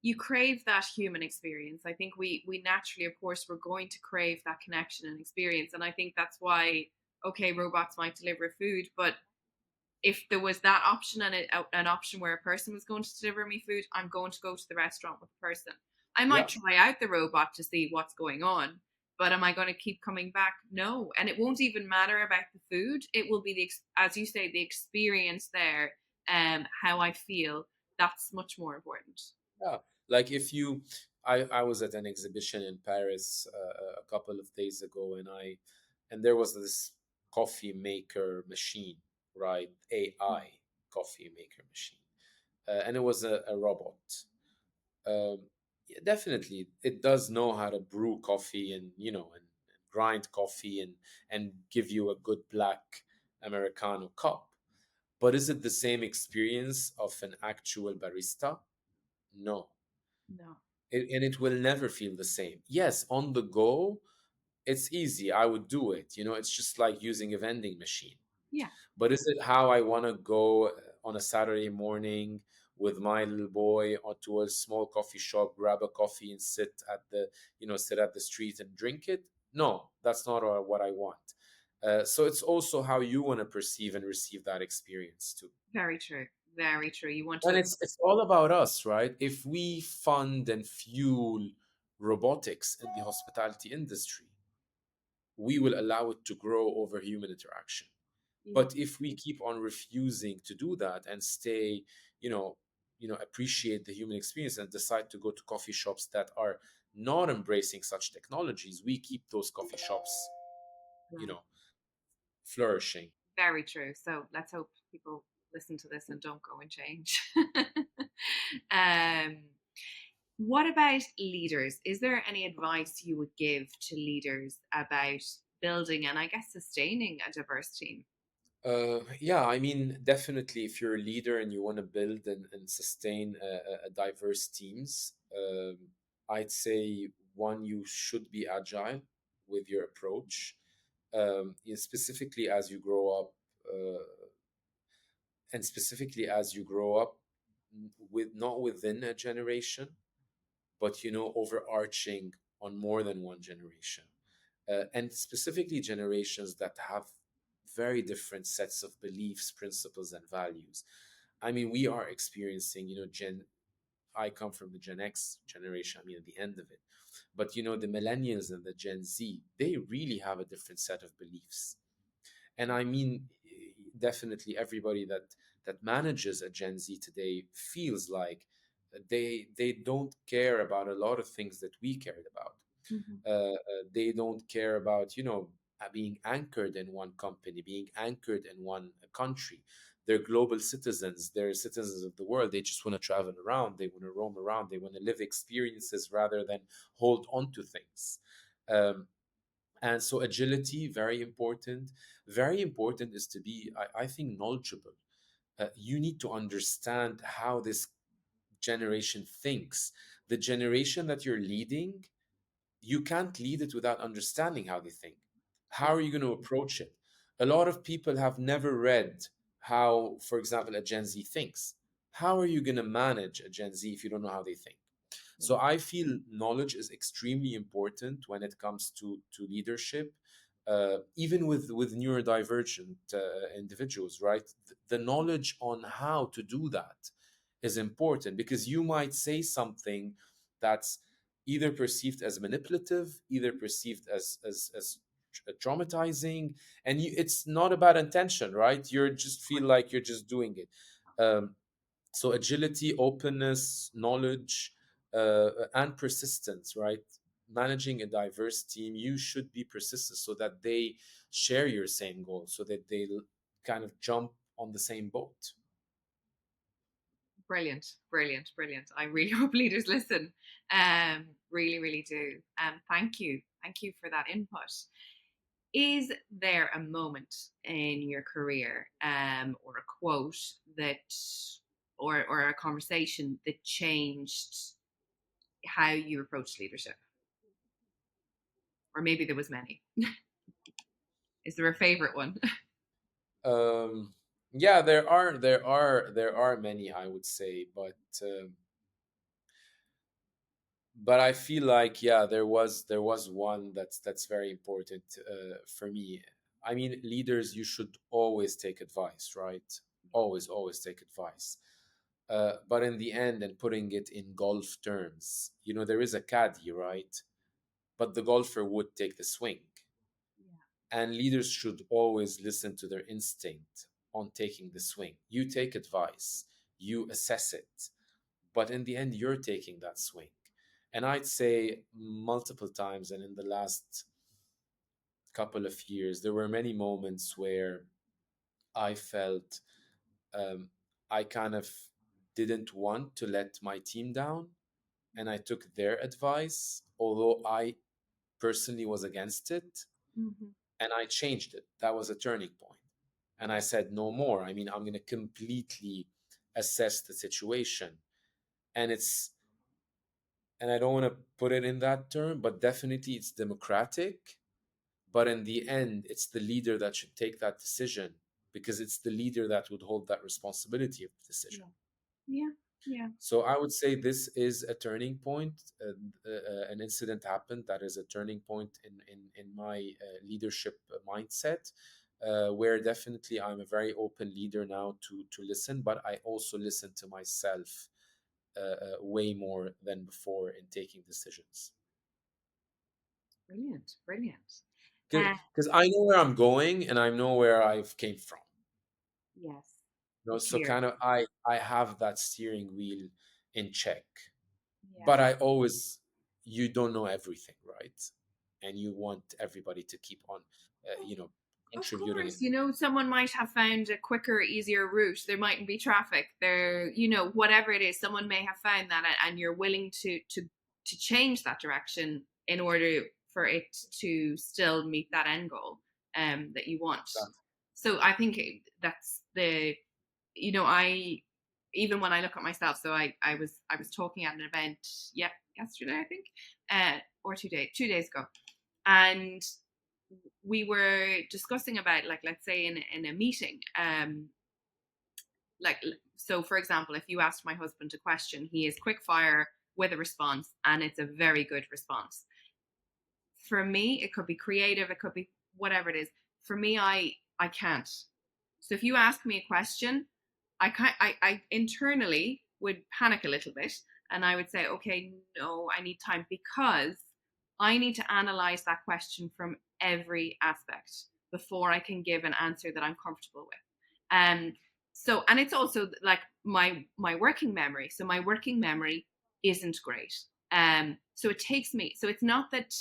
You crave that human experience. I think we naturally, of course, we're going to crave that connection and experience, and I think that's why, okay, robots might deliver food, but if there was that option, and an option where a person was going to deliver me food, I'm going to go to the restaurant with the person. I might Yeah, try out the robot to see what's going on, but am I going to keep coming back? No. And it won't even matter about the food. It will be as you say, the experience there, how I feel. That's much more important. yeah. Like, if you, I was at an exhibition in Paris a couple of days ago, and there was this coffee maker machine, right? AI coffee maker machine, and it was a robot. Yeah, definitely, it does know how to brew coffee, and grind coffee, and give you a good black Americano cup. But is it the same experience of an actual barista? No. No. And it will never feel the same. Yes, on the go, it's easy. I would do it. It's just like using a vending machine. Yeah, But is it how I want to go on a Saturday morning with my little boy or to a small coffee shop, grab a coffee and sit at the street and drink it? No, that's not what I want. So it's also how you want to perceive and receive that experience too. very true. Very true. You want And to, it's all about us, right? If we fund and fuel robotics in the hospitality industry, we will allow it to grow over human interaction. yeah, But if we keep on refusing to do that and stay, you know, appreciate the human experience and decide to go to coffee shops that are not embracing such technologies, we keep those coffee shops, you right. know, flourishing. Very true. So let's hope people listen to this and don't go and change. um, what about leaders? Is there any advice you would give to leaders about building and I guess sustaining a diverse team? Yeah, I mean, definitely, if you're a leader and you want to build and sustain a diverse teams, I'd say one, you should be agile with your approach, specifically as you grow up, and specifically as you grow up with not within a generation, but overarching on more than one generation, and specifically generations that have very different sets of beliefs, principles, and values. I mean, we are experiencing, Gen. I come from the Gen X generation. I mean, at the end of it, but the millennials and the Gen Z, they really have a different set of beliefs. And I mean, definitely everybody that manages a Gen Z today feels like they don't care about a lot of things that we cared about. Mm-hmm. They don't care about being anchored in one company, being anchored in one country. They're global citizens. They're citizens of the world. They just want to travel around. They want to roam around. They want to live experiences rather than hold on to things. And so agility, very important. Very important is to be, I think, knowledgeable. You need to understand how this generation thinks. The generation that you're leading, you can't lead it without understanding how they think. How are you going to approach it? A lot of people have never read how, for example, a Gen Z thinks. How are you going to manage a Gen Z if you don't know how they think? So I feel knowledge is extremely important when it comes to leadership, even with neurodivergent individuals, right? The knowledge on how to do that is important because you might say something that's either perceived as manipulative, either perceived as traumatizing, and it's not about intention, right? You just feel like you're just doing it. So agility, openness, knowledge, and persistence, right? Managing a diverse team, you should be persistent so that they share your same goal, so that they kind of jump on the same boat. Brilliant, brilliant, brilliant. I really hope leaders listen. Really, really do. Thank you for that input. Is there a moment in your career, or a quote that, or a conversation that changed how you approach leadership? Or maybe there was many. Is there a favorite one? Um, yeah, there are many, I would say, but I feel like, yeah, there was one that's very important for me. I mean, leaders, you should always take advice, right? Always take advice. But in the end, and putting it in golf terms, there is a caddy, right? But the golfer would take the swing. And leaders should always listen to their instinct on taking the swing. You take advice, you assess it, but in the end, you're taking that swing. And I'd say multiple times, and in the last couple of years, there were many moments where I felt um, I kind of didn't want to let my team down, and I took their advice, although I personally was against it, Mm-hmm. and I changed it. That was a turning point. And I said, no more. I mean, I'm going to completely assess the situation. And and I don't want to put it in that term, but definitely it's democratic. but in the end, it's the leader that should take that decision, because it's the leader that would hold that responsibility of the decision. Yeah. Yeah. So I would say this is a turning point. An incident happened that is a turning point in my leadership mindset, where definitely I'm a very open leader now to listen, but I also listen to myself way more than before in taking decisions. Brilliant. Brilliant. Uh, Because I know where I'm going and I know where I've came from. yes. You know, Be so clear. kind of I have that steering wheel in check. Yeah. But I always, you don't know everything, right? And you want everybody to keep on, Of contributing. course, someone might have found a quicker, easier route. There mightn't be traffic. Whatever it is, someone may have found that, and you're willing to change that direction in order for it to still meet that end goal that you want. That- So I think that's I even when I look at myself. So I was talking at an event, yeah, yesterday I think, or 2 days ago, and we were discussing about, like, let's say in a meeting, like, so for example, if you asked my husband a question, he is quick fire with a response, and it's a very good response. For me, it could be creative, it could be whatever it is. For me, I can't. So if you ask me a question, I internally would panic a little bit, and I would say, okay, no, I need time, because I need to analyze that question from every aspect before I can give an answer that I'm comfortable with. So, and it's also like my working memory. So my working memory isn't great. So it takes me. So it's not that,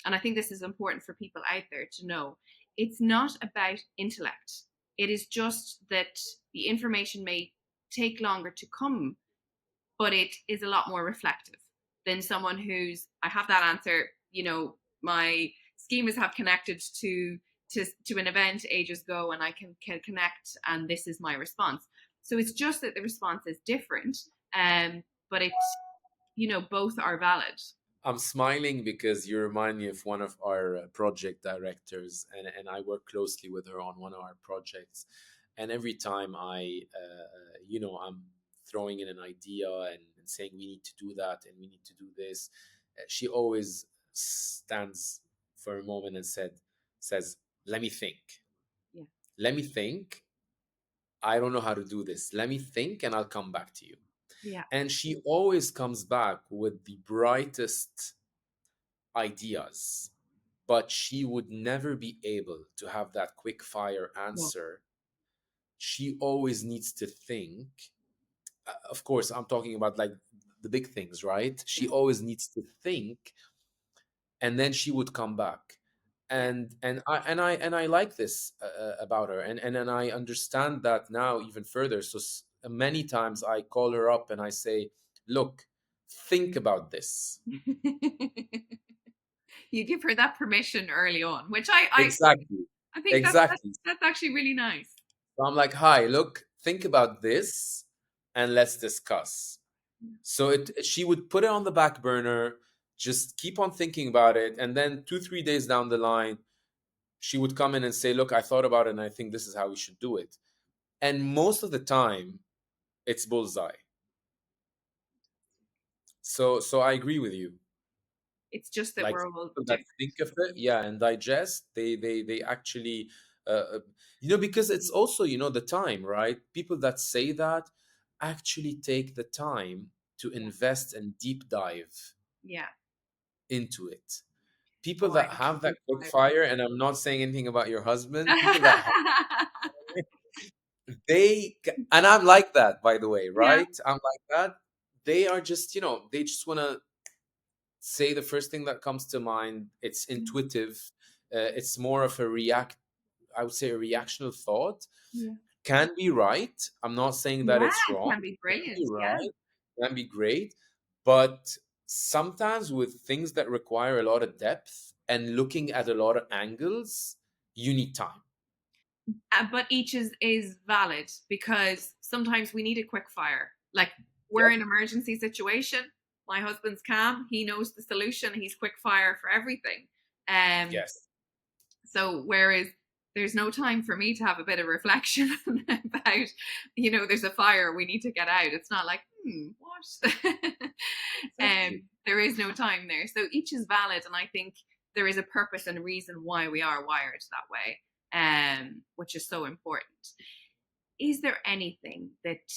and I think this is important for people out there to know. It's not about intellect. It is just that the information may take longer to come, but it is a lot more reflective than someone who's, I have that answer, my schemas have connected to an event ages ago, and I can connect, and this is my response. So it's just that the response is different, but both are valid. I'm smiling because you remind me of one of our project directors, and I work closely with her on one of our projects. And every time I'm throwing in an idea and saying we need to do that and we need to do this, she always stands for a moment and says, "Let me think. Yeah. Let me think. I don't know how to do this. Let me think, and I'll come back to you." Yeah. And she always comes back with the brightest ideas, but she would never be able to have that quick fire No. answer. She always needs to think. Of course, I'm talking about like the big things, right? She Yeah. always needs to think, and then she would come back. Yeah. And I like this about her, and I understand that now even further. So many times I call her up and I say, "Look, think about this." You give her that permission early on, which I Exactly. think that's Exactly. that's actually really nice. So I'm like, "Hi, look, think about this and let's discuss." So she would put it on the back burner, just keep on thinking about it, and then 2 3 days down the line, she would come in and say, "Look, I thought about it and I think this is how we should do it." And most of the time, it's bullseye. So I agree with you. It's just that Like we're all people that different. think of it, yeah, and digest, they actually, because it's also, the time, right? People that say that actually take the time to Yeah. invest and deep dive Yeah. into it. People Oh, I that have that deep quick dive. fire, and I'm not saying anything about your husband, people that have, and I'm like that, by the way, Yeah. right? I'm like that. They are just, they just want to say the first thing that comes to mind. It's intuitive. It's more of a I would say a reactional thought. Yeah. Can be right. I'm not saying that Yeah, it's it wrong. can be Can be brilliant. Yeah. right. Can be great. But sometimes with things that require a lot of depth and looking at a lot of angles, you need time. But each is valid, because sometimes we need a quick fire. Like, we're Yep. in an emergency situation. My husband's calm. He knows the solution. He's quick fire for everything. Um, Yes. So whereas there's no time for me to have a bit of reflection about, there's a fire we need to get out. It's not like, what? Exactly. There is no time there. So each is valid, and I think there is a purpose and a reason why we are wired that way, which is so important. Is there anything that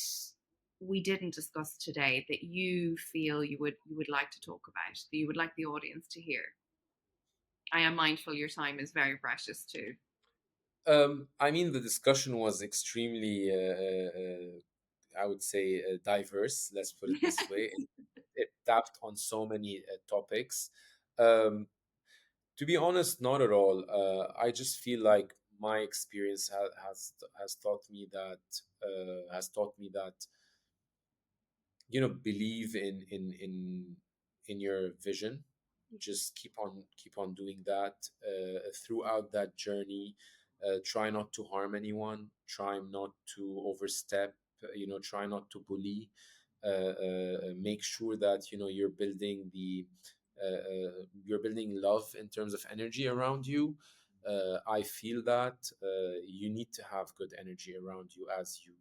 we didn't discuss today that you feel you would like to talk about, that you would like the audience to hear? I am mindful your time is very precious too. I mean, the discussion was extremely, I would say, diverse. Let's put it this way. It tapped on so many topics. Um, to be honest, not at all. I just feel like my experience has taught me that believe in your vision. Just keep on doing that throughout that journey. Try not to harm anyone, try not to overstep, try not to bully. Make sure that you're building love in terms of energy around you. I feel that you need to have good energy around you as you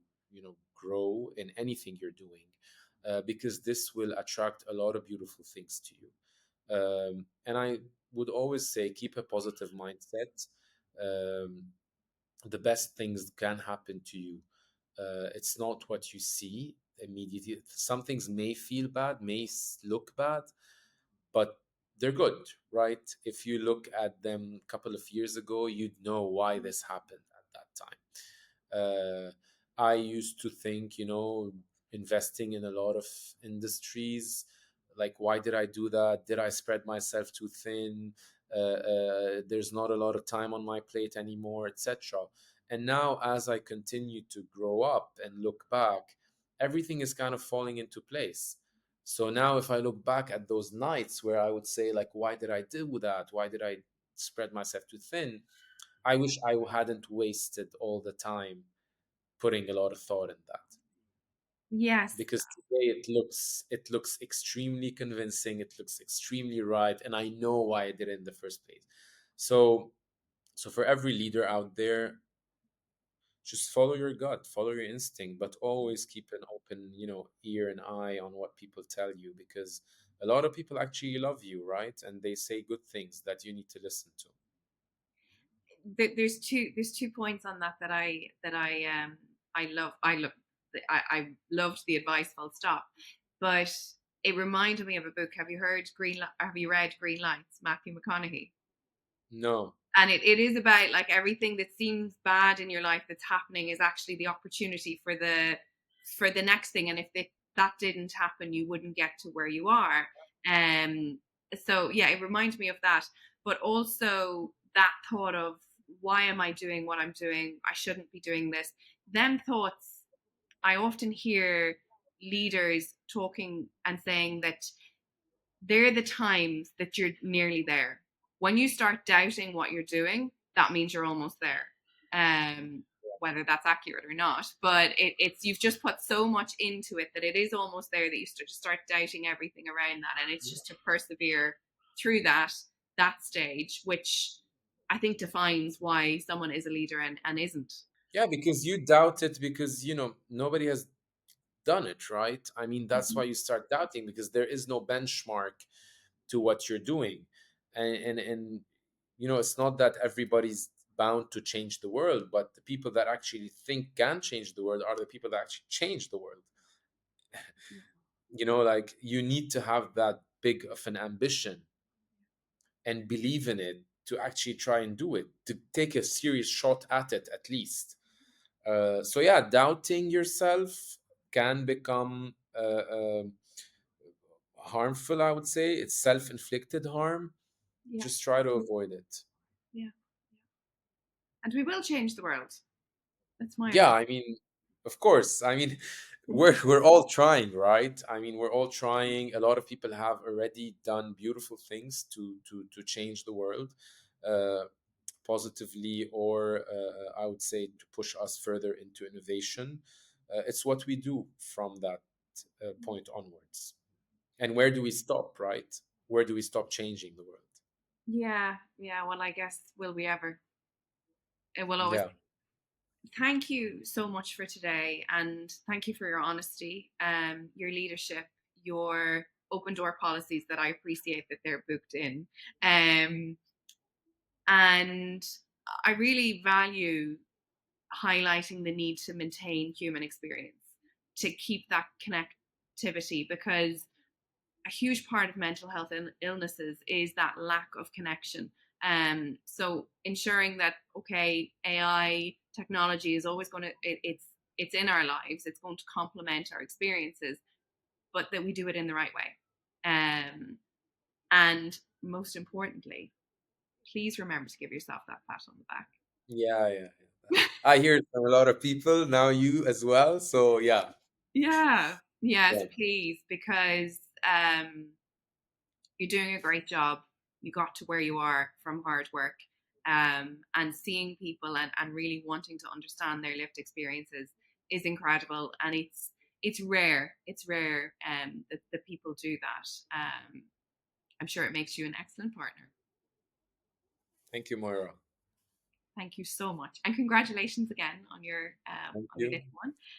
grow in anything you're doing, because this will attract a lot of beautiful things to you. And I would always say keep a positive mindset. Um, the best things can happen to you. It's not what you see immediately. Some things may feel bad, may look bad, but they're good, right? If you look at them a couple of years ago, you'd know why this happened at that time. I used to think, investing in a lot of industries, like, why did I do that? Did I spread myself too thin? There's not a lot of time on my plate anymore, etc. And now, as I continue to grow up and look back, everything is kind of falling into place. So now, if I look back at those nights where I would say, like, why did I do that? Why did I spread myself too thin? I wish I hadn't wasted all the time putting a lot of thought in that, Yes. because today it looks extremely convincing, it looks extremely right, and I know why I did it in the first place. So for every leader out there, just follow your gut, follow your instinct, but always keep an open, ear and eye on what people tell you, because a lot of people actually love you, right? And they say good things that you need to listen to. There's two points on that I loved the advice, full stop. But it reminded me of a book. Have you read Green Lights, Matthew McConaughey? No. And it is about, like, everything that seems bad in your life that's happening is actually the opportunity for the next thing. And if that didn't happen, you wouldn't get to where you are. um so yeah, it reminds me of that. But also that thought of, why am I doing what I'm doing? I shouldn't be doing this. Them thoughts, I often hear leaders talking and saying that they're the times that you're nearly there. When you start doubting what you're doing, that means you're almost there. Um, Whether that's accurate or not, but it's you've just put so much into it that it is almost there, that you start doubting everything around that, and it's just to persevere through that stage, which I think defines why someone is a leader and isn't. Yeah, because you doubt it because nobody has done it, right? I mean, that's Mm-hmm. why you start doubting, because there is no benchmark to what you're doing. And it's not that everybody's bound to change the world, but the people that actually think can change the world are the people that actually change the world. Like, you need to have that big of an ambition and believe in it to actually try and do it, to take a serious shot at it at least. So yeah, doubting yourself can become harmful. I would say it's self-inflicted harm. Yeah, Just try to avoid it. yeah, and we will change the world. That's my Yeah, opinion. I mean, of course. I mean, we're all trying, right? I mean, we're all trying. A lot of people have already done beautiful things to change the world, uh, positively, or I would say to push us further into innovation. It's what we do from that point onwards. And where do we stop, right? Where do we stop changing the world? Yeah, yeah. Well, I guess will we ever? It will always. Yeah. Thank you so much for today, and thank you for your honesty, your leadership, your open door policies that I appreciate that they're booked in, um, and I really value highlighting the need to maintain human experience to keep that connectivity, because a huge part of mental health illnesses is that lack of connection. So ensuring that, okay, AI technology is always going to it's in our lives, it's going to complement our experiences, but that we do it in the right way. And most importantly, please remember to give yourself that pat on the back. Yeah, yeah, yeah. I hear it from a lot of people now, you as well. So yeah, Yeah, yes, yeah. please, because you're doing a great job. You got to where you are from hard work, and seeing people and really wanting to understand their lived experiences is incredible. And it's rare. It's rare that people do that. I'm sure it makes you an excellent partner. Thank you, Moira. Thank you so much, and congratulations again Thank on your you. little one.